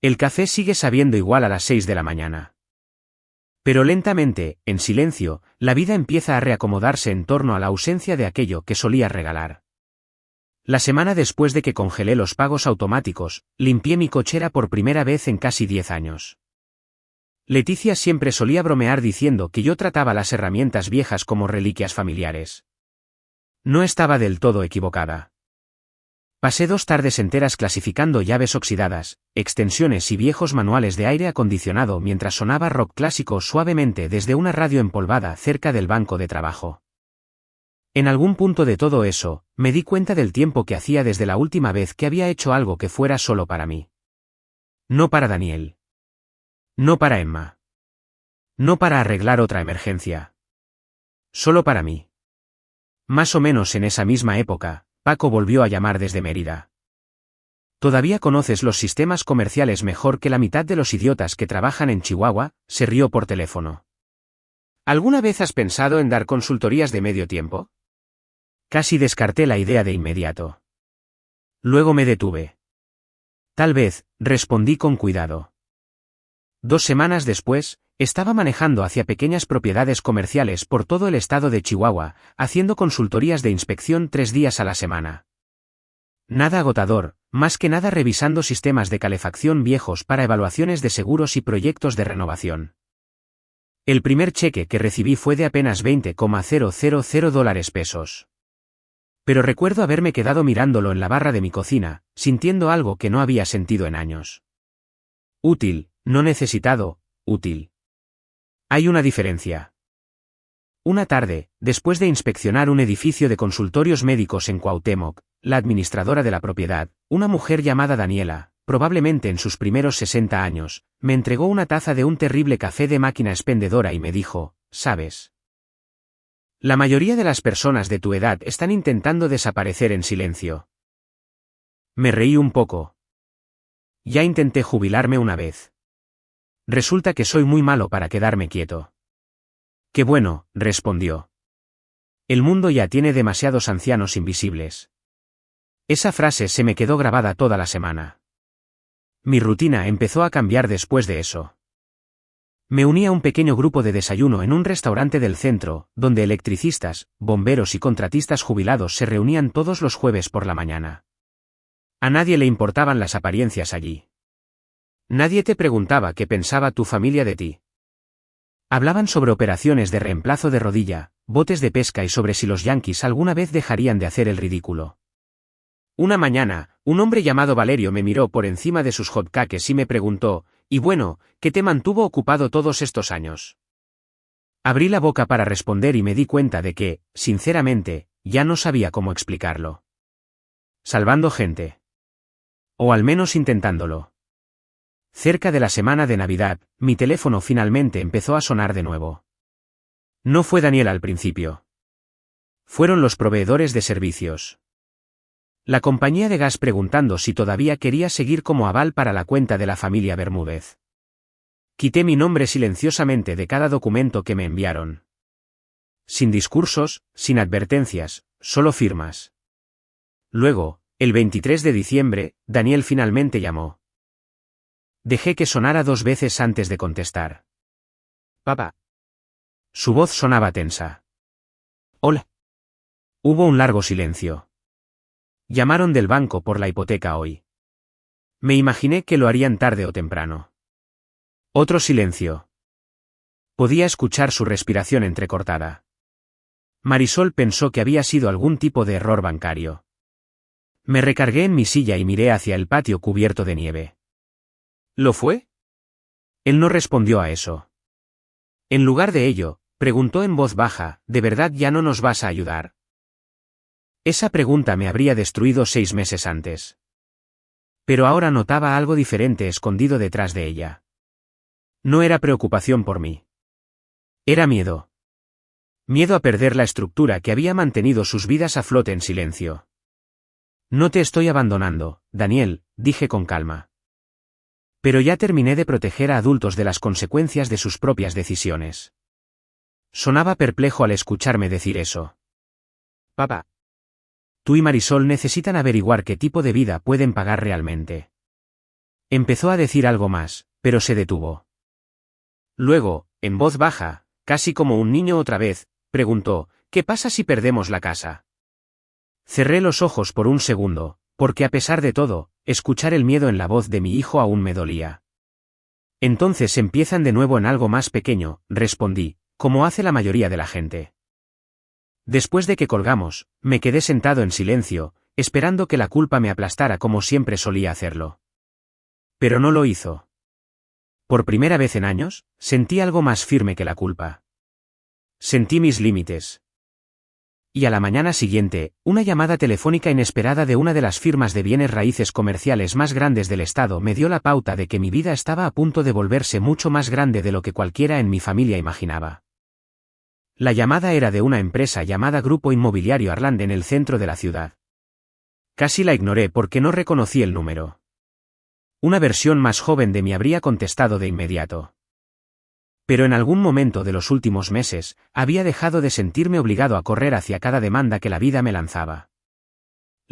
El café sigue sabiendo igual a las 6 de la mañana. Pero lentamente, en silencio, la vida empieza a reacomodarse en torno a la ausencia de aquello que solía regalar. La semana después de que congelé los pagos automáticos, limpié mi cochera por primera vez en casi 10 años. Leticia siempre solía bromear diciendo que yo trataba las herramientas viejas como reliquias familiares. No estaba del todo equivocada. Pasé 2 tardes enteras clasificando llaves oxidadas, extensiones y viejos manuales de aire acondicionado mientras sonaba rock clásico suavemente desde una radio empolvada cerca del banco de trabajo. En algún punto de todo eso, me di cuenta del tiempo que hacía desde la última vez que había hecho algo que fuera solo para mí. No para Daniel. No para Emma. No para arreglar otra emergencia. Solo para mí. Más o menos en esa misma época, Paco volvió a llamar desde Mérida. ¿Todavía conoces los sistemas comerciales mejor que la mitad de los idiotas que trabajan en Chihuahua? Se rió por teléfono. ¿Alguna vez has pensado en dar consultorías de medio tiempo? Casi descarté la idea de inmediato. Luego me detuve. Tal vez, respondí con cuidado. 2 semanas después, estaba manejando hacia pequeñas propiedades comerciales por todo el estado de Chihuahua, haciendo consultorías de inspección 3 días a la semana. Nada agotador, más que nada revisando sistemas de calefacción viejos para evaluaciones de seguros y proyectos de renovación. El primer cheque que recibí fue de apenas $20,000. Pero recuerdo haberme quedado mirándolo en la barra de mi cocina, sintiendo algo que no había sentido en años. Útil, no necesitado, útil. Hay una diferencia. Una tarde, después de inspeccionar un edificio de consultorios médicos en Cuauhtémoc, la administradora de la propiedad, una mujer llamada Daniela, probablemente en sus primeros 60 años, me entregó una taza de un terrible café de máquina expendedora y me dijo, ¿sabes? La mayoría de las personas de tu edad están intentando desaparecer en silencio. Me reí un poco. Ya intenté jubilarme una vez. Resulta que soy muy malo para quedarme quieto. Qué bueno, respondió. El mundo ya tiene demasiados ancianos invisibles. Esa frase se me quedó grabada toda la semana. Mi rutina empezó a cambiar después de eso. Me uní a un pequeño grupo de desayuno en un restaurante del centro, donde electricistas, bomberos y contratistas jubilados se reunían todos los jueves por la mañana. A nadie le importaban las apariencias allí. Nadie te preguntaba qué pensaba tu familia de ti. Hablaban sobre operaciones de reemplazo de rodilla, botes de pesca y sobre si los Yankees alguna vez dejarían de hacer el ridículo. Una mañana, un hombre llamado Valerio me miró por encima de sus hotcakes y me preguntó, «Y bueno, ¿qué te mantuvo ocupado todos estos años?» Abrí la boca para responder y me di cuenta de que, sinceramente, ya no sabía cómo explicarlo. Salvando gente. O al menos intentándolo. Cerca de la semana de Navidad, mi teléfono finalmente empezó a sonar de nuevo. No fue Daniel al principio. Fueron los proveedores de servicios. La compañía de gas preguntando si todavía quería seguir como aval para la cuenta de la familia Bermúdez. Quité mi nombre silenciosamente de cada documento que me enviaron. Sin discursos, sin advertencias, solo firmas. Luego, el 23 de diciembre, Daniel finalmente llamó. Dejé que sonara 2 veces antes de contestar. «Papá». Su voz sonaba tensa. «Hola». Hubo un largo silencio. Llamaron del banco por la hipoteca hoy. Me imaginé que lo harían tarde o temprano. Otro silencio. Podía escuchar su respiración entrecortada. Marisol pensó que había sido algún tipo de error bancario. Me recargué en mi silla y miré hacia el patio cubierto de nieve. ¿Lo fue? Él no respondió a eso. En lugar de ello, preguntó en voz baja, ¿de verdad ya no nos vas a ayudar? Esa pregunta me habría destruido 6 meses antes. Pero ahora notaba algo diferente escondido detrás de ella. No era preocupación por mí. Era miedo. Miedo a perder la estructura que había mantenido sus vidas a flote en silencio. No te estoy abandonando, Daniel, dije con calma. Pero ya terminé de proteger a adultos de las consecuencias de sus propias decisiones. Sonaba perplejo al escucharme decir eso. Papá. Tú y Marisol necesitan averiguar qué tipo de vida pueden pagar realmente. Empezó a decir algo más, pero se detuvo. Luego, en voz baja, casi como un niño otra vez, preguntó, ¿qué pasa si perdemos la casa? Cerré los ojos por un segundo, porque a pesar de todo, escuchar el miedo en la voz de mi hijo aún me dolía. Entonces empiezan de nuevo en algo más pequeño, respondí, como hace la mayoría de la gente. Después de que colgamos, me quedé sentado en silencio, esperando que la culpa me aplastara como siempre solía hacerlo. Pero no lo hizo. Por primera vez en años, sentí algo más firme que la culpa. Sentí mis límites. Y a la mañana siguiente, una llamada telefónica inesperada de una de las firmas de bienes raíces comerciales más grandes del estado me dio la pauta de que mi vida estaba a punto de volverse mucho más grande de lo que cualquiera en mi familia imaginaba. La llamada era de una empresa llamada Grupo Inmobiliario Arland en el centro de la ciudad. Casi la ignoré porque no reconocí el número. Una versión más joven de mí habría contestado de inmediato. Pero en algún momento de los últimos meses, había dejado de sentirme obligado a correr hacia cada demanda que la vida me lanzaba.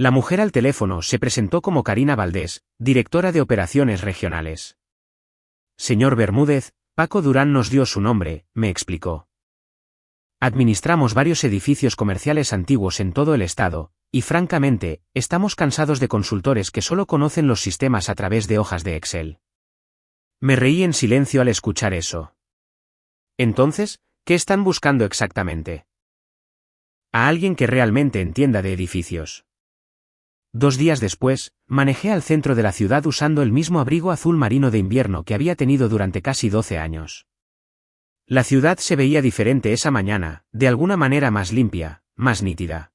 La mujer al teléfono se presentó como Karina Valdés, directora de operaciones regionales. Señor Bermúdez, Paco Durán nos dio su nombre, me explicó. Administramos varios edificios comerciales antiguos en todo el estado, y francamente, estamos cansados de consultores que solo conocen los sistemas a través de hojas de Excel. Me reí en silencio al escuchar eso. Entonces, ¿qué están buscando exactamente? A alguien que realmente entienda de edificios. 2 días después, manejé al centro de la ciudad usando el mismo abrigo azul marino de invierno que había tenido durante casi 12 años. La ciudad se veía diferente esa mañana, de alguna manera más limpia, más nítida.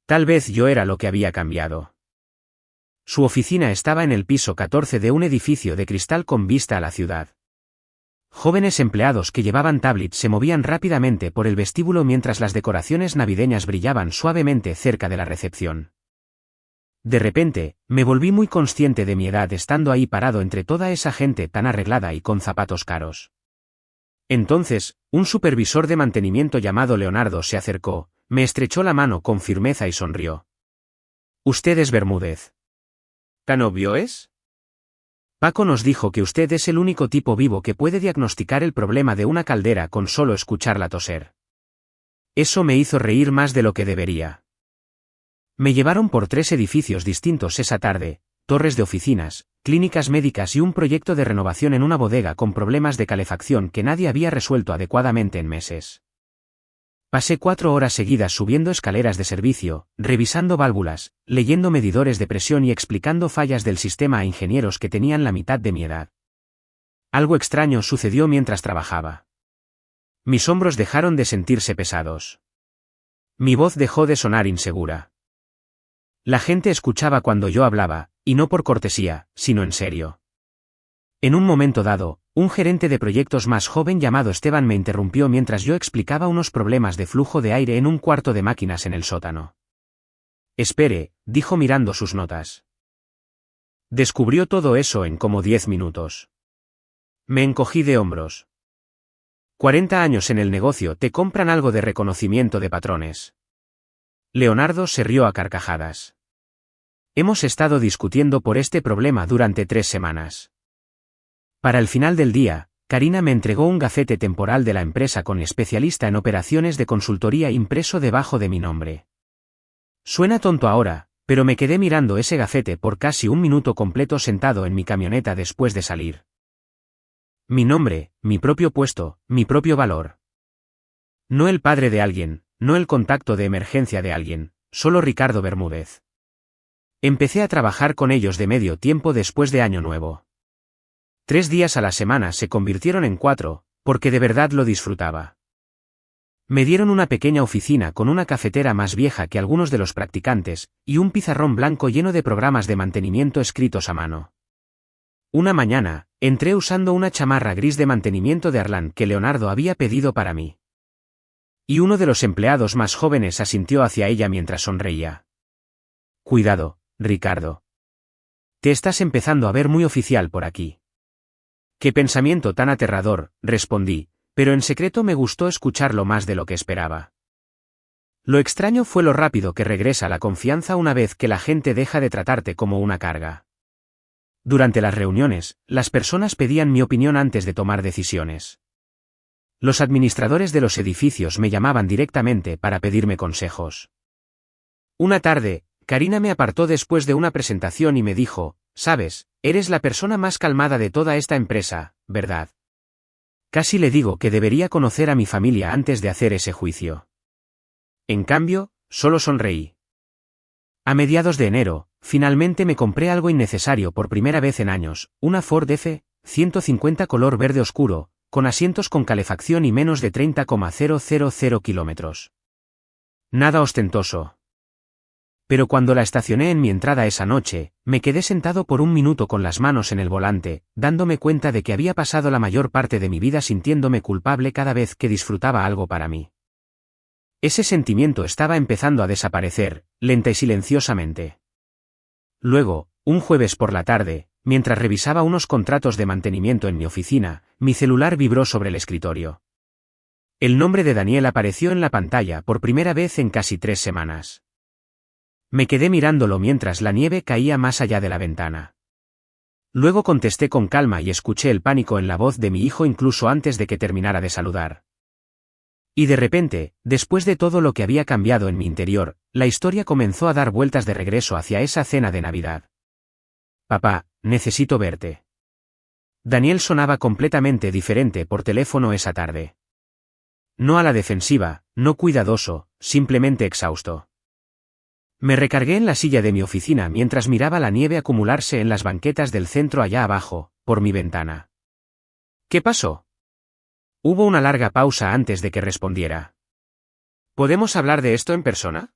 Tal vez yo era lo que había cambiado. Su oficina estaba en el piso 14 de un edificio de cristal con vista a la ciudad. Jóvenes empleados que llevaban tablets se movían rápidamente por el vestíbulo mientras las decoraciones navideñas brillaban suavemente cerca de la recepción. De repente, me volví muy consciente de mi edad estando ahí parado entre toda esa gente tan arreglada y con zapatos caros. Entonces, un supervisor de mantenimiento llamado Leonardo se acercó, me estrechó la mano con firmeza y sonrió. «Usted es Bermúdez». ¿Tan obvio es? Paco nos dijo que usted es el único tipo vivo que puede diagnosticar el problema de una caldera con solo escucharla toser. Eso me hizo reír más de lo que debería. Me llevaron por 3 edificios distintos esa tarde, torres de oficinas, clínicas médicas y un proyecto de renovación en una bodega con problemas de calefacción que nadie había resuelto adecuadamente en meses. Pasé 4 horas seguidas subiendo escaleras de servicio, revisando válvulas, leyendo medidores de presión y explicando fallas del sistema a ingenieros que tenían la mitad de mi edad. Algo extraño sucedió mientras trabajaba. Mis hombros dejaron de sentirse pesados. Mi voz dejó de sonar insegura. La gente escuchaba cuando yo hablaba, y no por cortesía, sino en serio. En un momento dado, un gerente de proyectos más joven llamado Esteban me interrumpió mientras yo explicaba unos problemas de flujo de aire en un cuarto de máquinas en el sótano. «Espere», dijo mirando sus notas. Descubrió todo eso en como 10 minutos. Me encogí de hombros. 40 años en el negocio te compran algo de reconocimiento de patrones. Leonardo se rió a carcajadas. Hemos estado discutiendo por este problema durante 3 semanas. Para el final del día, Karina me entregó un gafete temporal de la empresa con especialista en operaciones de consultoría impreso debajo de mi nombre. Suena tonto ahora, pero me quedé mirando ese gafete por casi 1 minuto completo sentado en mi camioneta después de salir. Mi nombre, mi propio puesto, mi propio valor. No el padre de alguien, no el contacto de emergencia de alguien, solo Ricardo Bermúdez. Empecé a trabajar con ellos de medio tiempo después de Año Nuevo. 3 días a la semana se convirtieron en 4, porque de verdad lo disfrutaba. Me dieron una pequeña oficina con una cafetera más vieja que algunos de los practicantes, y un pizarrón blanco lleno de programas de mantenimiento escritos a mano. Una mañana, entré usando una chamarra gris de mantenimiento de Arlan que Leonardo había pedido para mí. Y uno de los empleados más jóvenes asintió hacia ella mientras sonreía. «Cuidado, Ricardo. Te estás empezando a ver muy oficial por aquí». «Qué pensamiento tan aterrador», respondí, pero en secreto me gustó escucharlo más de lo que esperaba. Lo extraño fue lo rápido que regresa la confianza una vez que la gente deja de tratarte como una carga. Durante las reuniones, las personas pedían mi opinión antes de tomar decisiones. Los administradores de los edificios me llamaban directamente para pedirme consejos. Una tarde, Karina me apartó después de una presentación y me dijo: «Sabes, eres la persona más calmada de toda esta empresa, ¿verdad? Casi le digo que debería conocer a mi familia antes de hacer ese juicio». En cambio, solo sonreí. A mediados de enero, finalmente me compré algo innecesario por primera vez en años, una Ford F-150 color verde oscuro, con asientos con calefacción y menos de 30,000 kilómetros. Nada ostentoso. Pero cuando la estacioné en mi entrada esa noche, me quedé sentado por 1 minuto con las manos en el volante, dándome cuenta de que había pasado la mayor parte de mi vida sintiéndome culpable cada vez que disfrutaba algo para mí. Ese sentimiento estaba empezando a desaparecer, lenta y silenciosamente. Luego, un jueves por la tarde, mientras revisaba unos contratos de mantenimiento en mi oficina, mi celular vibró sobre el escritorio. El nombre de Daniel apareció en la pantalla por primera vez en casi 3 semanas. Me quedé mirándolo mientras la nieve caía más allá de la ventana. Luego contesté con calma y escuché el pánico en la voz de mi hijo incluso antes de que terminara de saludar. Y de repente, después de todo lo que había cambiado en mi interior, la historia comenzó a dar vueltas de regreso hacia esa cena de Navidad. Papá, necesito verte. Daniel sonaba completamente diferente por teléfono esa tarde. No a la defensiva, no cuidadoso, simplemente exhausto. Me recargué en la silla de mi oficina mientras miraba la nieve acumularse en las banquetas del centro allá abajo, por mi ventana. ¿Qué pasó? Hubo una larga pausa antes de que respondiera. ¿Podemos hablar de esto en persona?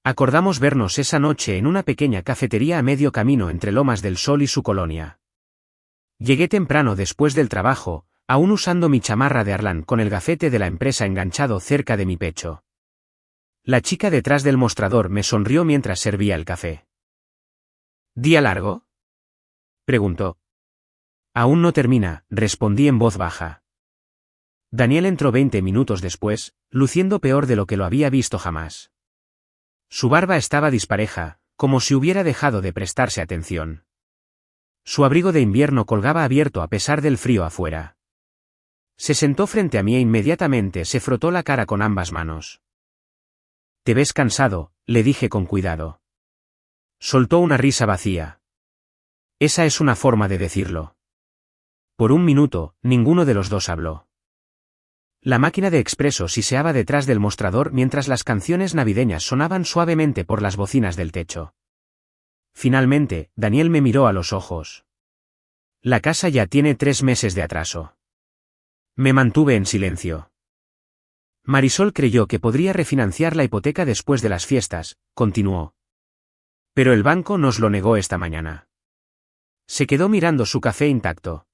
Acordamos vernos esa noche en una pequeña cafetería a medio camino entre Lomas del Sol y su colonia. Llegué temprano después del trabajo, aún usando mi chamarra de Arlan con el gafete de la empresa enganchado cerca de mi pecho. La chica detrás del mostrador me sonrió mientras servía el café. ¿Día largo?, preguntó. Aún no termina, respondí en voz baja. Daniel entró 20 minutos después, luciendo peor de lo que lo había visto jamás. Su barba estaba dispareja, como si hubiera dejado de prestarse atención. Su abrigo de invierno colgaba abierto a pesar del frío afuera. Se sentó frente a mí e inmediatamente se frotó la cara con ambas manos. «Te ves cansado», le dije con cuidado. Soltó una risa vacía. Esa es una forma de decirlo. Por un minuto, ninguno de los dos habló. La máquina de expreso siseaba detrás del mostrador mientras las canciones navideñas sonaban suavemente por las bocinas del techo. Finalmente, Daniel me miró a los ojos. La casa ya tiene 3 meses de atraso. Me mantuve en silencio. Marisol creyó que podría refinanciar la hipoteca después de las fiestas, continuó. Pero el banco nos lo negó esta mañana. Se quedó mirando su café intacto.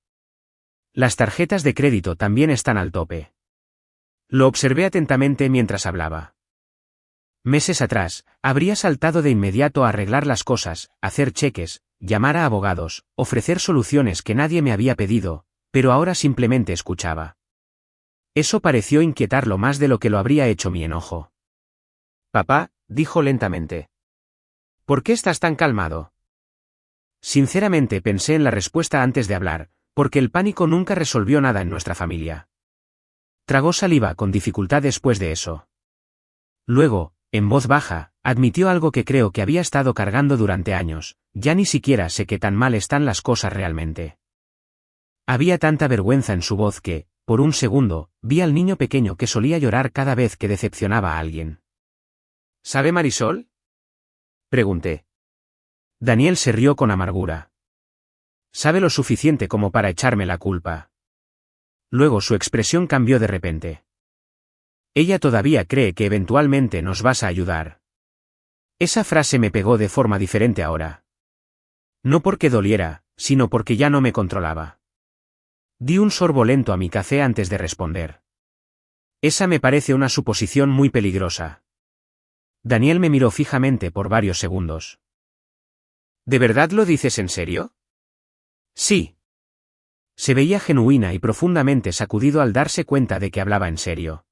Las tarjetas de crédito también están al tope. Lo observé atentamente mientras hablaba. Meses atrás, habría saltado de inmediato a arreglar las cosas, hacer cheques, llamar a abogados, ofrecer soluciones que nadie me había pedido, pero ahora simplemente escuchaba. Eso pareció inquietarlo más de lo que lo habría hecho mi enojo. Papá, dijo lentamente. ¿Por qué estás tan calmado? Sinceramente pensé en la respuesta antes de hablar, porque el pánico nunca resolvió nada en nuestra familia. Tragó saliva con dificultad después de eso. Luego, en voz baja, admitió algo que creo que había estado cargando durante años: ya ni siquiera sé qué tan mal están las cosas realmente. Había tanta vergüenza en su voz que, por un segundo, vi al niño pequeño que solía llorar cada vez que decepcionaba a alguien. ¿Sabe Marisol?, pregunté. Daniel se rió con amargura. Sabe lo suficiente como para echarme la culpa. Luego su expresión cambió de repente. Ella todavía cree que eventualmente nos vas a ayudar. Esa frase me pegó de forma diferente ahora. No porque doliera, sino porque ya no me controlaba. Di un sorbo lento a mi café antes de responder. Esa me parece una suposición muy peligrosa. Daniel me miró fijamente por varios segundos. ¿De verdad lo dices en serio? Sí. Se veía genuina y profundamente sacudido al darse cuenta de que hablaba en serio.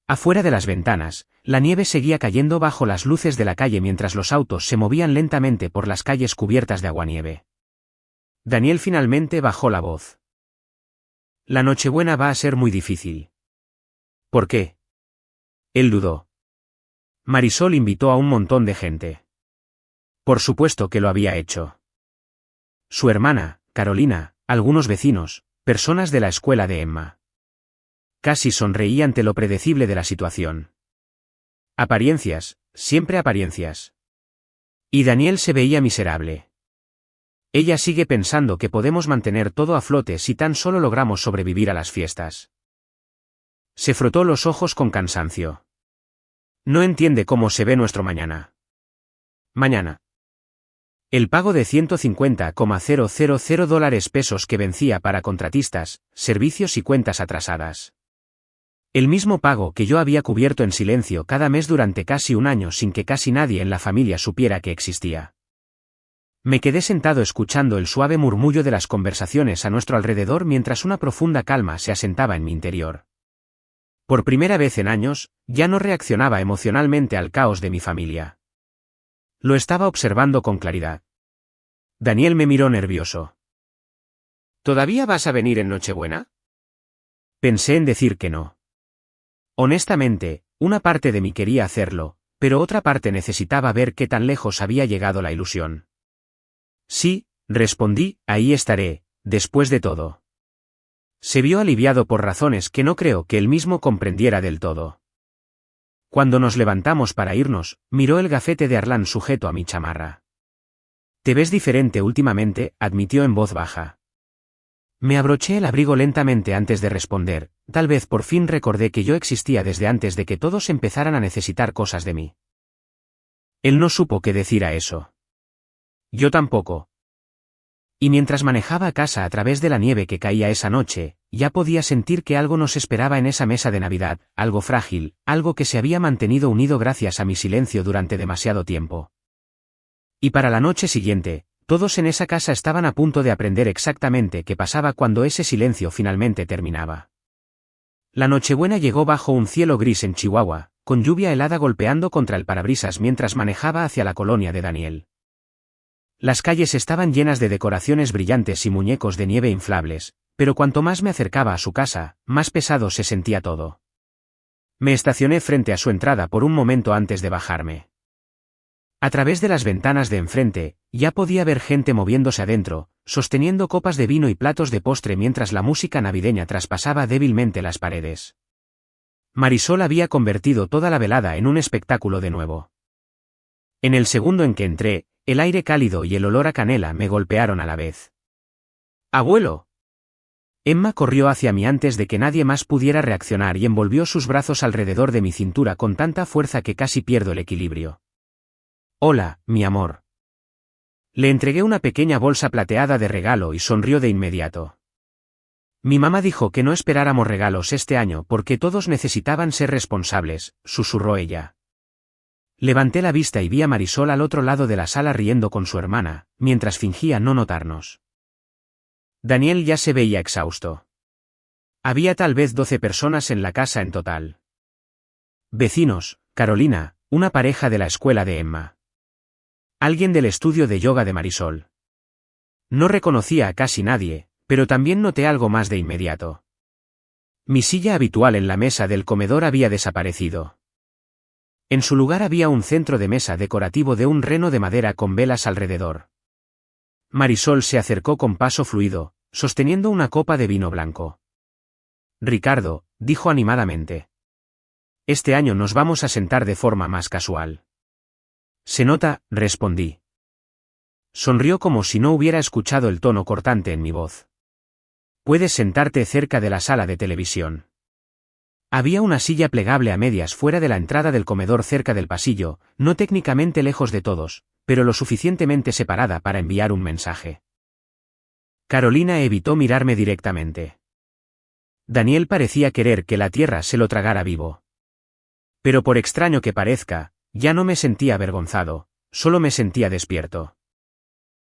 Afuera de las ventanas, la nieve seguía cayendo bajo las luces de la calle mientras los autos se movían lentamente por las calles cubiertas de aguanieve. Daniel finalmente bajó la voz. La Nochebuena va a ser muy difícil. ¿Por qué? Él dudó. Marisol invitó a un montón de gente. Por supuesto que lo había hecho. Su hermana, Carolina, algunos vecinos, personas de la escuela de Emma. Casi sonreí ante lo predecible de la situación. Apariencias, siempre apariencias. Y Daniel se veía miserable. Ella sigue pensando que podemos mantener todo a flote si tan solo logramos sobrevivir a las fiestas. Se frotó los ojos con cansancio. No entiende cómo se ve nuestro mañana. Mañana. El pago de $150,000 que vencía para contratistas, servicios y cuentas atrasadas. El mismo pago que yo había cubierto en silencio cada mes durante casi un año sin que casi nadie en la familia supiera que existía. Me quedé sentado escuchando el suave murmullo de las conversaciones a nuestro alrededor mientras una profunda calma se asentaba en mi interior. Por primera vez en años, ya no reaccionaba emocionalmente al caos de mi familia. Lo estaba observando con claridad. Daniel me miró nervioso. ¿Todavía vas a venir en Nochebuena? Pensé en decir que no. Honestamente, una parte de mí quería hacerlo, pero otra parte necesitaba ver qué tan lejos había llegado la ilusión. Sí, respondí, ahí estaré, después de todo. Se vio aliviado por razones que no creo que él mismo comprendiera del todo. Cuando nos levantamos para irnos, miró el gafete de Arlan sujeto a mi chamarra. Te ves diferente últimamente, admitió en voz baja. Me abroché el abrigo lentamente antes de responder, tal vez por fin recordé que yo existía desde antes de que todos empezaran a necesitar cosas de mí. Él no supo qué decir a eso. Yo tampoco. Y mientras manejaba a casa a través de la nieve que caía esa noche, ya podía sentir que algo nos esperaba en esa mesa de Navidad, algo frágil, algo que se había mantenido unido gracias a mi silencio durante demasiado tiempo. Y para la noche siguiente, todos en esa casa estaban a punto de aprender exactamente qué pasaba cuando ese silencio finalmente terminaba. La Nochebuena llegó bajo un cielo gris en Chihuahua, con lluvia helada golpeando contra el parabrisas mientras manejaba hacia la colonia de Daniel. Las calles estaban llenas de decoraciones brillantes y muñecos de nieve inflables, pero cuanto más me acercaba a su casa, más pesado se sentía todo. Me estacioné frente a su entrada por un momento antes de bajarme. A través de las ventanas de enfrente, ya podía ver gente moviéndose adentro, sosteniendo copas de vino y platos de postre mientras la música navideña traspasaba débilmente las paredes. Marisol había convertido toda la velada en un espectáculo de nuevo. En el segundo en que entré, el aire cálido y el olor a canela me golpearon a la vez. ¡Abuelo! Emma corrió hacia mí antes de que nadie más pudiera reaccionar y envolvió sus brazos alrededor de mi cintura con tanta fuerza que casi pierdo el equilibrio. Hola, mi amor. Le entregué una pequeña bolsa plateada de regalo y sonrió de inmediato. Mi mamá dijo que no esperáramos regalos este año porque todos necesitaban ser responsables, susurró ella. Levanté la vista y vi a Marisol al otro lado de la sala riendo con su hermana, mientras fingía no notarnos. Daniel ya se veía exhausto. Había tal vez 12 personas en la casa en total. Vecinos, Carolina, una pareja de la escuela de Emma. Alguien del estudio de yoga de Marisol. No reconocía a casi nadie, pero también noté algo más de inmediato. Mi silla habitual en la mesa del comedor había desaparecido. En su lugar había un centro de mesa decorativo de un reno de madera con velas alrededor. Marisol se acercó con paso fluido, sosteniendo una copa de vino blanco. Ricardo, dijo animadamente. Este año nos vamos a sentar de forma más casual. Se nota, respondí. Sonrió como si no hubiera escuchado el tono cortante en mi voz. Puedes sentarte cerca de la sala de televisión. Había una silla plegable a medias fuera de la entrada del comedor cerca del pasillo, no técnicamente lejos de todos, pero lo suficientemente separada para enviar un mensaje. Carolina evitó mirarme directamente. Daniel parecía querer que la tierra se lo tragara vivo. Pero por extraño que parezca, ya no me sentía avergonzado, solo me sentía despierto.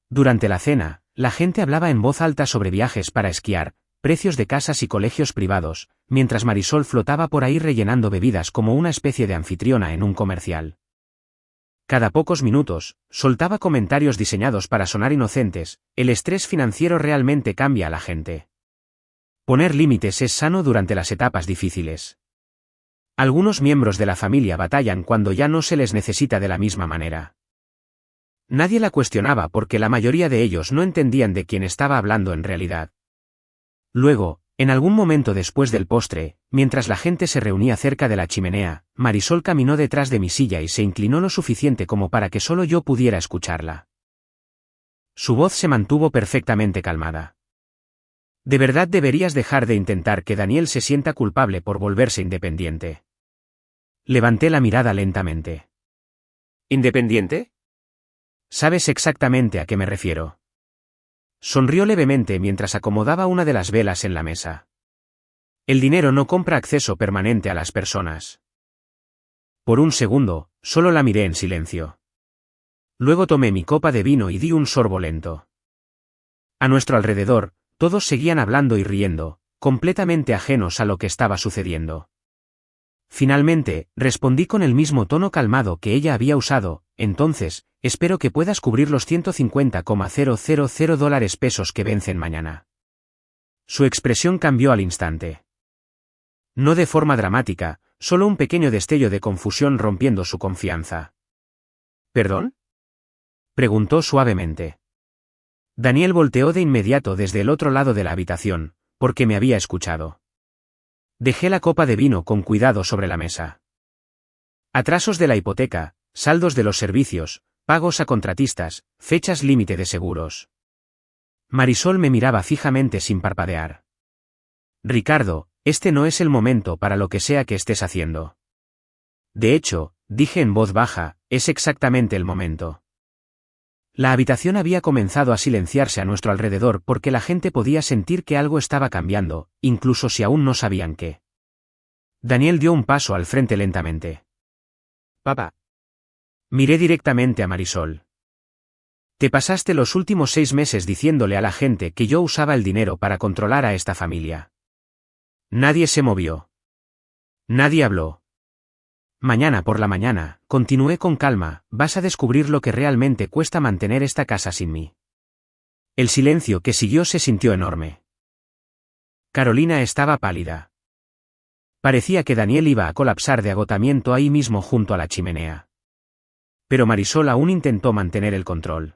Durante la cena, la gente hablaba en voz alta sobre viajes para esquiar, precios de casas y colegios privados, mientras Marisol flotaba por ahí rellenando bebidas como una especie de anfitriona en un comercial. Cada pocos minutos, soltaba comentarios diseñados para sonar inocentes, el estrés financiero realmente cambia a la gente. Poner límites es sano durante las etapas difíciles. Algunos miembros de la familia batallan cuando ya no se les necesita de la misma manera. Nadie la cuestionaba porque la mayoría de ellos no entendían de quién estaba hablando en realidad. Luego, en algún momento después del postre, mientras la gente se reunía cerca de la chimenea, Marisol caminó detrás de mi silla y se inclinó lo suficiente como para que solo yo pudiera escucharla. Su voz se mantuvo perfectamente calmada. ¿De verdad deberías dejar de intentar que Daniel se sienta culpable por volverse independiente? Levanté la mirada lentamente. ¿Independiente? ¿Sabes exactamente a qué me refiero? Sonrió levemente mientras acomodaba una de las velas en la mesa. El dinero no compra acceso permanente a las personas. Por un segundo, solo la miré en silencio. Luego tomé mi copa de vino y di un sorbo lento. A nuestro alrededor, todos seguían hablando y riendo, completamente ajenos a lo que estaba sucediendo. Finalmente, respondí con el mismo tono calmado que ella había usado, entonces, espero que puedas cubrir los 150,000 dólares pesos que vencen mañana. Su expresión cambió al instante. No de forma dramática, solo un pequeño destello de confusión rompiendo su confianza. ¿Perdón?, preguntó suavemente. Daniel volteó de inmediato desde el otro lado de la habitación, porque me había escuchado. Dejé la copa de vino con cuidado sobre la mesa. Atrasos de la hipoteca, saldos de los servicios, pagos a contratistas, fechas límite de seguros. Marisol me miraba fijamente sin parpadear. Ricardo, este no es el momento para lo que sea que estés haciendo. De hecho, dije en voz baja, es exactamente el momento. La habitación había comenzado a silenciarse a nuestro alrededor porque la gente podía sentir que algo estaba cambiando, incluso si aún no sabían qué. Daniel dio un paso al frente lentamente. Papá. Miré directamente a Marisol. Te pasaste los últimos 6 meses diciéndole a la gente que yo usaba el dinero para controlar a esta familia. Nadie se movió. Nadie habló. Mañana por la mañana, continué con calma, vas a descubrir lo que realmente cuesta mantener esta casa sin mí. El silencio que siguió se sintió enorme. Carolina estaba pálida. Parecía que Daniel iba a colapsar de agotamiento ahí mismo junto a la chimenea. Pero Marisol aún intentó mantener el control.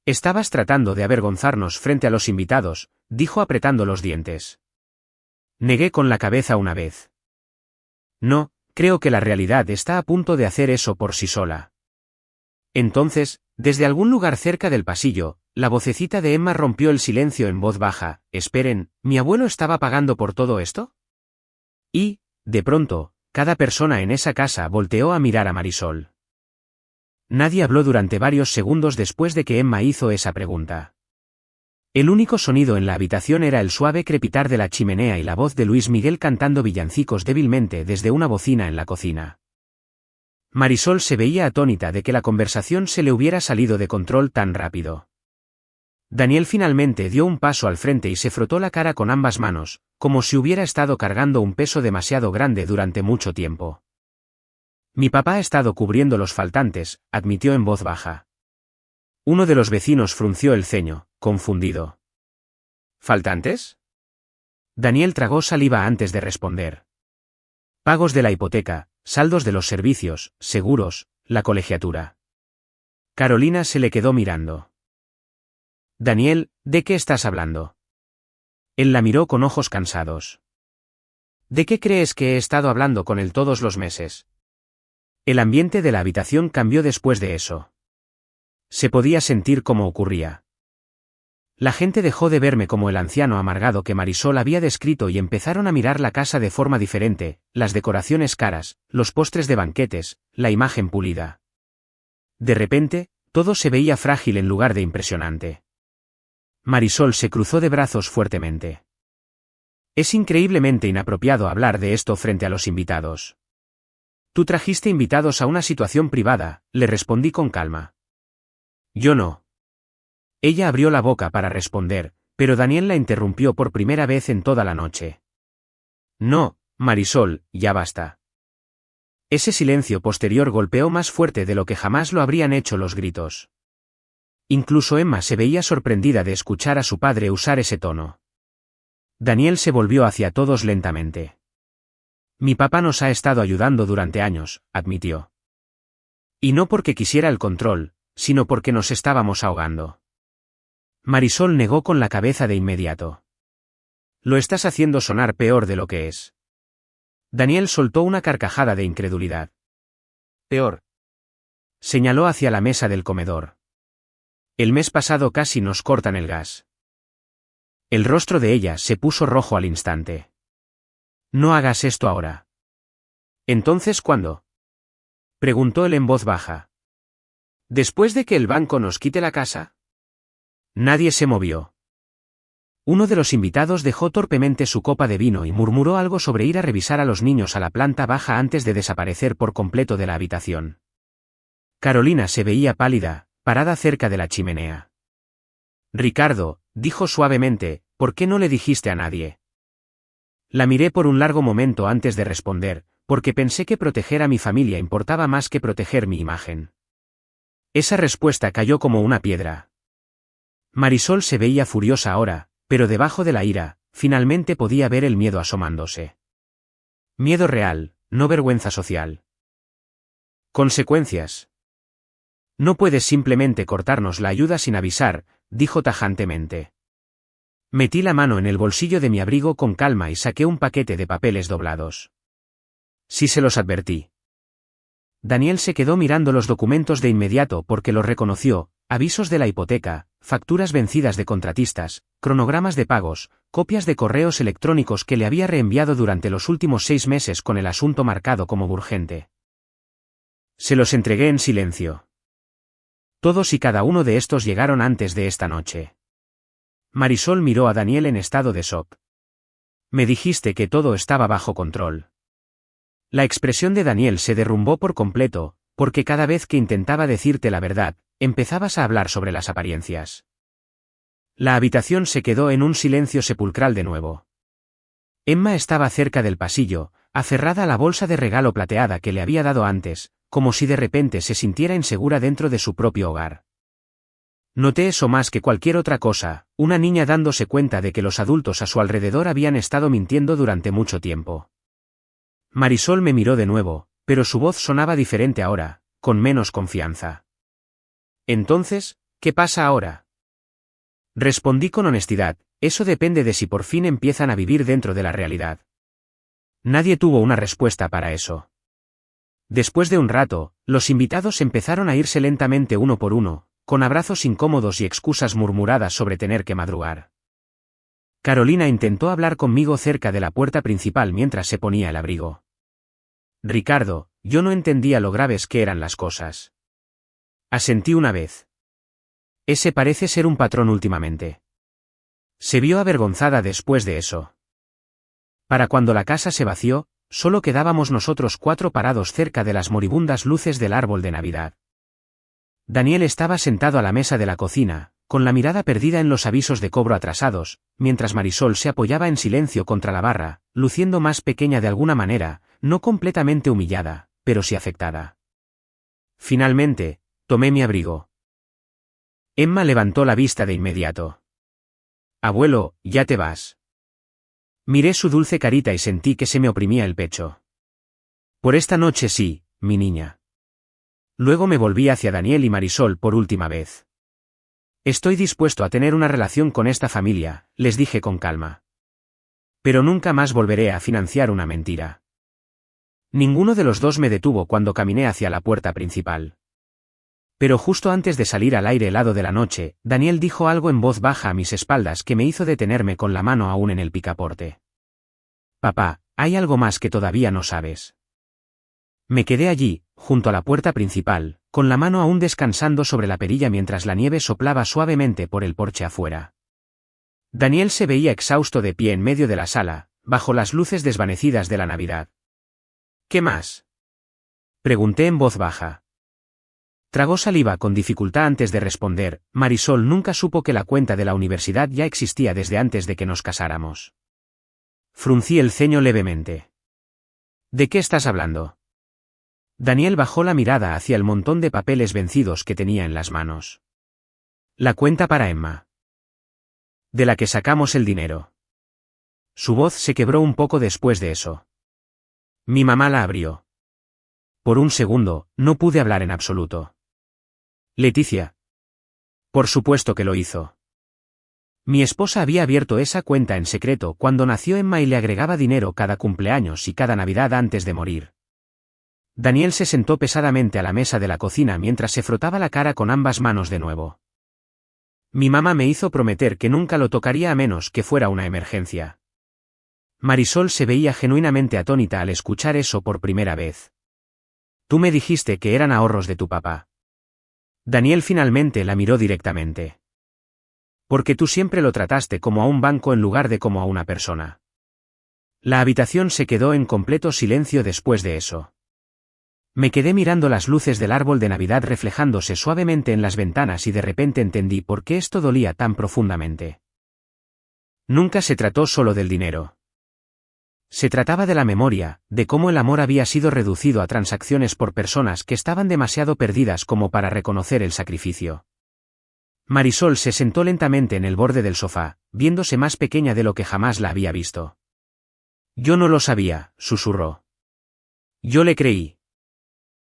Estabas tratando de avergonzarnos frente a los invitados, dijo apretando los dientes. Negué con la cabeza una vez. No, creo que la realidad está a punto de hacer eso por sí sola. Entonces, desde algún lugar cerca del pasillo, la vocecita de Emma rompió el silencio en voz baja. Esperen, ¿mi abuelo estaba pagando por todo esto? Y, de pronto, cada persona en esa casa volteó a mirar a Marisol. Nadie habló durante varios segundos después de que Emma hizo esa pregunta. El único sonido en la habitación era el suave crepitar de la chimenea y la voz de Luis Miguel cantando villancicos débilmente desde una bocina en la cocina. Marisol se veía atónita de que la conversación se le hubiera salido de control tan rápido. Daniel finalmente dio un paso al frente y se frotó la cara con ambas manos, como si hubiera estado cargando un peso demasiado grande durante mucho tiempo. Mi papá ha estado cubriendo los faltantes, admitió en voz baja. Uno de los vecinos frunció el ceño, confundido. ¿Faltantes? Daniel tragó saliva antes de responder. Pagos de la hipoteca, saldos de los servicios, seguros, la colegiatura. Carolina se le quedó mirando. Daniel, ¿de qué estás hablando? Él la miró con ojos cansados. ¿De qué crees que he estado hablando con él todos los meses? El ambiente de la habitación cambió después de eso. Se podía sentir cómo ocurría. La gente dejó de verme como el anciano amargado que Marisol había descrito y empezaron a mirar la casa de forma diferente, las decoraciones caras, los postres de banquetes, la imagen pulida. De repente, todo se veía frágil en lugar de impresionante. Marisol se cruzó de brazos fuertemente. Es increíblemente inapropiado hablar de esto frente a los invitados. Tú trajiste invitados a una situación privada, le respondí con calma. Yo no. Ella abrió la boca para responder, pero Daniel la interrumpió por primera vez en toda la noche. No, Marisol, ya basta. Ese silencio posterior golpeó más fuerte de lo que jamás lo habrían hecho los gritos. Incluso Emma se veía sorprendida de escuchar a su padre usar ese tono. Daniel se volvió hacia todos lentamente. Mi papá nos ha estado ayudando durante años, admitió. Y no porque quisiera el control, sino porque nos estábamos ahogando. Marisol negó con la cabeza de inmediato. Lo estás haciendo sonar peor de lo que es. Daniel soltó una carcajada de incredulidad. Peor. Señaló hacia la mesa del comedor. El mes pasado casi nos cortan el gas. El rostro de ella se puso rojo al instante. No hagas esto ahora. ¿Entonces cuándo? Preguntó él en voz baja. ¿Después de que el banco nos quite la casa? Nadie se movió. Uno de los invitados dejó torpemente su copa de vino y murmuró algo sobre ir a revisar a los niños a la planta baja antes de desaparecer por completo de la habitación. Carolina se veía pálida, parada cerca de la chimenea. Ricardo, dijo suavemente, ¿por qué no le dijiste a nadie? La miré por un largo momento antes de responder, porque pensé que proteger a mi familia importaba más que proteger mi imagen. Esa respuesta cayó como una piedra. Marisol se veía furiosa ahora, pero debajo de la ira, finalmente podía ver el miedo asomándose. Miedo real, no vergüenza social. Consecuencias. No puedes simplemente cortarnos la ayuda sin avisar, dijo tajantemente. Metí la mano en el bolsillo de mi abrigo con calma y saqué un paquete de papeles doblados. Sí se los advertí. Daniel se quedó mirando los documentos de inmediato porque los reconoció: avisos de la hipoteca, facturas vencidas de contratistas, cronogramas de pagos, copias de correos electrónicos que le había reenviado durante los últimos 6 meses con el asunto marcado como urgente. Se los entregué en silencio. Todos y cada uno de estos llegaron antes de esta noche. Marisol miró a Daniel en estado de shock. Me dijiste que todo estaba bajo control. La expresión de Daniel se derrumbó por completo, porque cada vez que intentaba decirte la verdad, empezabas a hablar sobre las apariencias. La habitación se quedó en un silencio sepulcral de nuevo. Emma estaba cerca del pasillo, aferrada a la bolsa de regalo plateada que le había dado antes, como si de repente se sintiera insegura dentro de su propio hogar. Noté eso más que cualquier otra cosa, una niña dándose cuenta de que los adultos a su alrededor habían estado mintiendo durante mucho tiempo. Marisol me miró de nuevo, pero su voz sonaba diferente ahora, con menos confianza. Entonces, ¿qué pasa ahora? Respondí con honestidad: eso depende de si por fin empiezan a vivir dentro de la realidad. Nadie tuvo una respuesta para eso. Después de un rato, los invitados empezaron a irse lentamente uno por uno, con abrazos incómodos y excusas murmuradas sobre tener que madrugar. Carolina intentó hablar conmigo cerca de la puerta principal mientras se ponía el abrigo. Ricardo, yo no entendía lo graves que eran las cosas. Asentí una vez. Ese parece ser un patrón últimamente. Se vio avergonzada después de eso. Para cuando la casa se vació, solo quedábamos nosotros 4 parados cerca de las moribundas luces del árbol de Navidad. Daniel estaba sentado a la mesa de la cocina, con la mirada perdida en los avisos de cobro atrasados, mientras Marisol se apoyaba en silencio contra la barra, luciendo más pequeña de alguna manera, no completamente humillada, pero sí afectada. Finalmente, tomé mi abrigo. Emma levantó la vista de inmediato. Abuelo, ya te vas. Miré su dulce carita y sentí que se me oprimía el pecho. Por esta noche sí, mi niña. Luego me volví hacia Daniel y Marisol por última vez. Estoy dispuesto a tener una relación con esta familia, les dije con calma. Pero nunca más volveré a financiar una mentira. Ninguno de los dos me detuvo cuando caminé hacia la puerta principal. Pero justo antes de salir al aire helado de la noche, Daniel dijo algo en voz baja a mis espaldas que me hizo detenerme con la mano aún en el picaporte. Papá, hay algo más que todavía no sabes. Me quedé allí, junto a la puerta principal, con la mano aún descansando sobre la perilla mientras la nieve soplaba suavemente por el porche afuera. Daniel se veía exhausto de pie en medio de la sala, bajo las luces desvanecidas de la Navidad. ¿Qué más? Pregunté en voz baja. Tragó saliva con dificultad antes de responder. Marisol nunca supo que la cuenta de la universidad ya existía desde antes de que nos casáramos. Fruncí el ceño levemente. ¿De qué estás hablando? Daniel bajó la mirada hacia el montón de papeles vencidos que tenía en las manos. La cuenta para Emma. De la que sacamos el dinero. Su voz se quebró un poco después de eso. Mi mamá la abrió. Por un segundo, no pude hablar en absoluto. Leticia. Por supuesto que lo hizo. Mi esposa había abierto esa cuenta en secreto cuando nació Emma y le agregaba dinero cada cumpleaños y cada Navidad antes de morir. Daniel se sentó pesadamente a la mesa de la cocina mientras se frotaba la cara con ambas manos de nuevo. Mi mamá me hizo prometer que nunca lo tocaría a menos que fuera una emergencia. Marisol se veía genuinamente atónita al escuchar eso por primera vez. Tú me dijiste que eran ahorros de tu papá. Daniel finalmente la miró directamente. Porque tú siempre lo trataste como a un banco en lugar de como a una persona. La habitación se quedó en completo silencio después de eso. Me quedé mirando las luces del árbol de Navidad reflejándose suavemente en las ventanas y de repente entendí por qué esto dolía tan profundamente. Nunca se trató solo del dinero. Se trataba de la memoria, de cómo el amor había sido reducido a transacciones por personas que estaban demasiado perdidas como para reconocer el sacrificio. Marisol se sentó lentamente en el borde del sofá, viéndose más pequeña de lo que jamás la había visto. Yo no lo sabía, susurró. Yo le creí.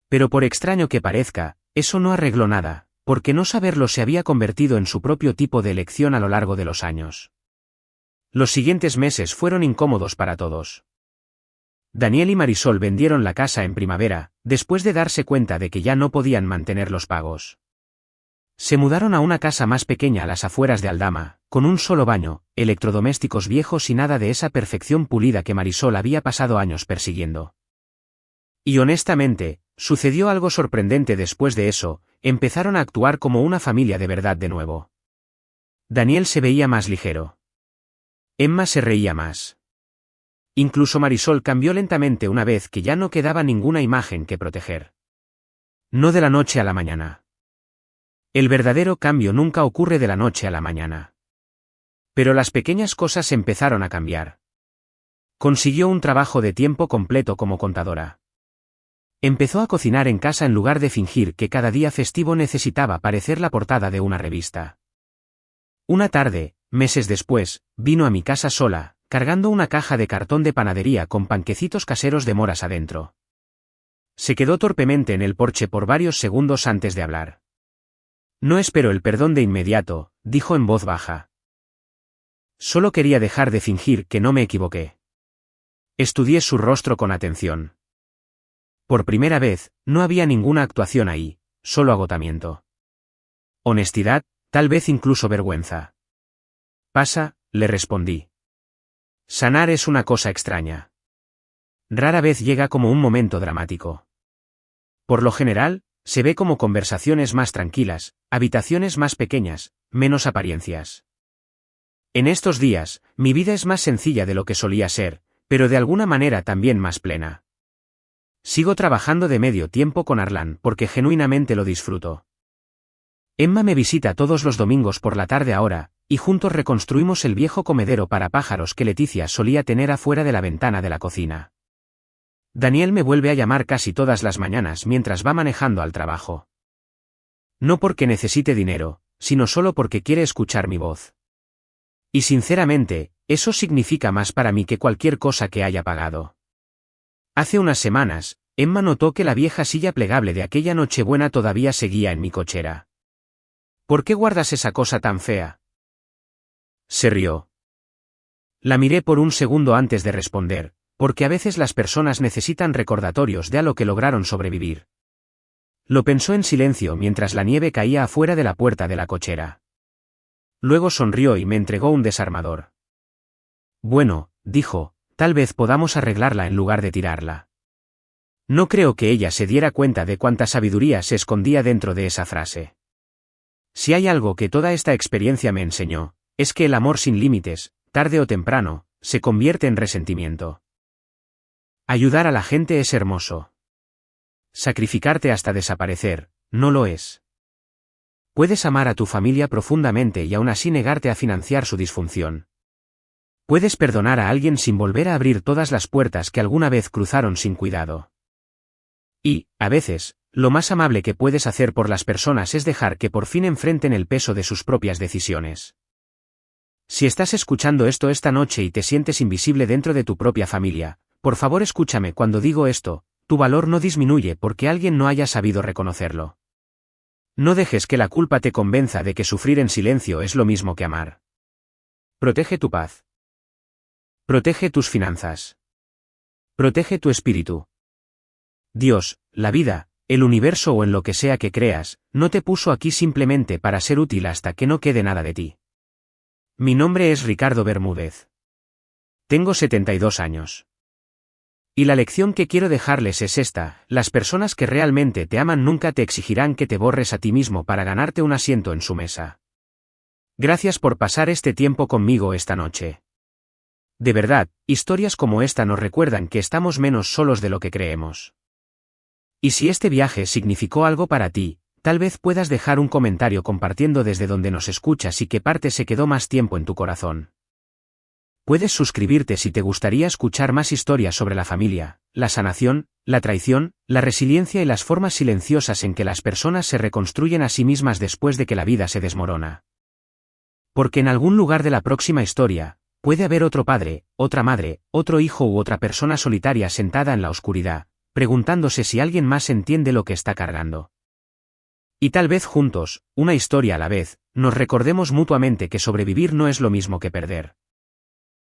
Pero por extraño que parezca, eso no arregló nada, porque no saberlo se había convertido en su propio tipo de elección a lo largo de los años. Los siguientes meses fueron incómodos para todos. Daniel y Marisol vendieron la casa en primavera, después de darse cuenta de que ya no podían mantener los pagos. Se mudaron a una casa más pequeña a las afueras de Aldama, con un solo baño, electrodomésticos viejos y nada de esa perfección pulida que Marisol había pasado años persiguiendo. Y honestamente, sucedió algo sorprendente después de eso, empezaron a actuar como una familia de verdad de nuevo. Daniel se veía más ligero. Emma se reía más. Incluso Marisol cambió lentamente una vez que ya no quedaba ninguna imagen que proteger. No de la noche a la mañana. El verdadero cambio nunca ocurre de la noche a la mañana. Pero las pequeñas cosas empezaron a cambiar. Consiguió un trabajo de tiempo completo como contadora. Empezó a cocinar en casa en lugar de fingir que cada día festivo necesitaba parecer la portada de una revista. Una tarde, meses después, vino a mi casa sola, cargando una caja de cartón de panadería con panquecitos caseros de moras adentro. Se quedó torpemente en el porche por varios segundos antes de hablar. No espero el perdón de inmediato, dijo en voz baja. Solo quería dejar de fingir que no me equivoqué. Estudié su rostro con atención. Por primera vez, no había ninguna actuación ahí, solo agotamiento. Honestidad, tal vez incluso vergüenza. Pasa, le respondí. Sanar es una cosa extraña. Rara vez llega como un momento dramático. Por lo general, se ve como conversaciones más tranquilas, habitaciones más pequeñas, menos apariencias. En estos días, mi vida es más sencilla de lo que solía ser, pero de alguna manera también más plena. Sigo trabajando de medio tiempo con Arlan porque genuinamente lo disfruto. Emma me visita todos los domingos por la tarde ahora, y juntos reconstruimos el viejo comedero para pájaros que Leticia solía tener afuera de la ventana de la cocina. Daniel me vuelve a llamar casi todas las mañanas mientras va manejando al trabajo. No porque necesite dinero, sino solo porque quiere escuchar mi voz. Y sinceramente, eso significa más para mí que cualquier cosa que haya pagado. Hace unas semanas, Emma notó que la vieja silla plegable de aquella Nochebuena todavía seguía en mi cochera. ¿Por qué guardas esa cosa tan fea? Se rió. La miré por un segundo antes de responder, porque a veces las personas necesitan recordatorios de a lo que lograron sobrevivir. Lo pensó en silencio mientras la nieve caía afuera de la puerta de la cochera. Luego sonrió y me entregó un desarmador. Bueno, dijo, tal vez podamos arreglarla en lugar de tirarla. No creo que ella se diera cuenta de cuánta sabiduría se escondía dentro de esa frase. Si hay algo que toda esta experiencia me enseñó, es que el amor sin límites, tarde o temprano, se convierte en resentimiento. Ayudar a la gente es hermoso. Sacrificarte hasta desaparecer, no lo es. Puedes amar a tu familia profundamente y aún así negarte a financiar su disfunción. Puedes perdonar a alguien sin volver a abrir todas las puertas que alguna vez cruzaron sin cuidado. Y, a veces, lo más amable que puedes hacer por las personas es dejar que por fin enfrenten el peso de sus propias decisiones. Si estás escuchando esto esta noche y te sientes invisible dentro de tu propia familia, por favor escúchame cuando digo esto, tu valor no disminuye porque alguien no haya sabido reconocerlo. No dejes que la culpa te convenza de que sufrir en silencio es lo mismo que amar. Protege tu paz. Protege tus finanzas. Protege tu espíritu. Dios, la vida, el universo o en lo que sea que creas, no te puso aquí simplemente para ser útil hasta que no quede nada de ti. Mi nombre es Ricardo Bermúdez. Tengo 72 años. Y la lección que quiero dejarles es esta: las personas que realmente te aman nunca te exigirán que te borres a ti mismo para ganarte un asiento en su mesa. Gracias por pasar este tiempo conmigo esta noche. De verdad, historias como esta nos recuerdan que estamos menos solos de lo que creemos. Y si este viaje significó algo para ti, tal vez puedas dejar un comentario compartiendo desde donde nos escuchas y qué parte se quedó más tiempo en tu corazón. Puedes suscribirte si te gustaría escuchar más historias sobre la familia, la sanación, la traición, la resiliencia y las formas silenciosas en que las personas se reconstruyen a sí mismas después de que la vida se desmorona. Porque en algún lugar de la próxima historia, puede haber otro padre, otra madre, otro hijo u otra persona solitaria sentada en la oscuridad, preguntándose si alguien más entiende lo que está cargando. Y tal vez juntos, una historia a la vez, nos recordemos mutuamente que sobrevivir no es lo mismo que perder.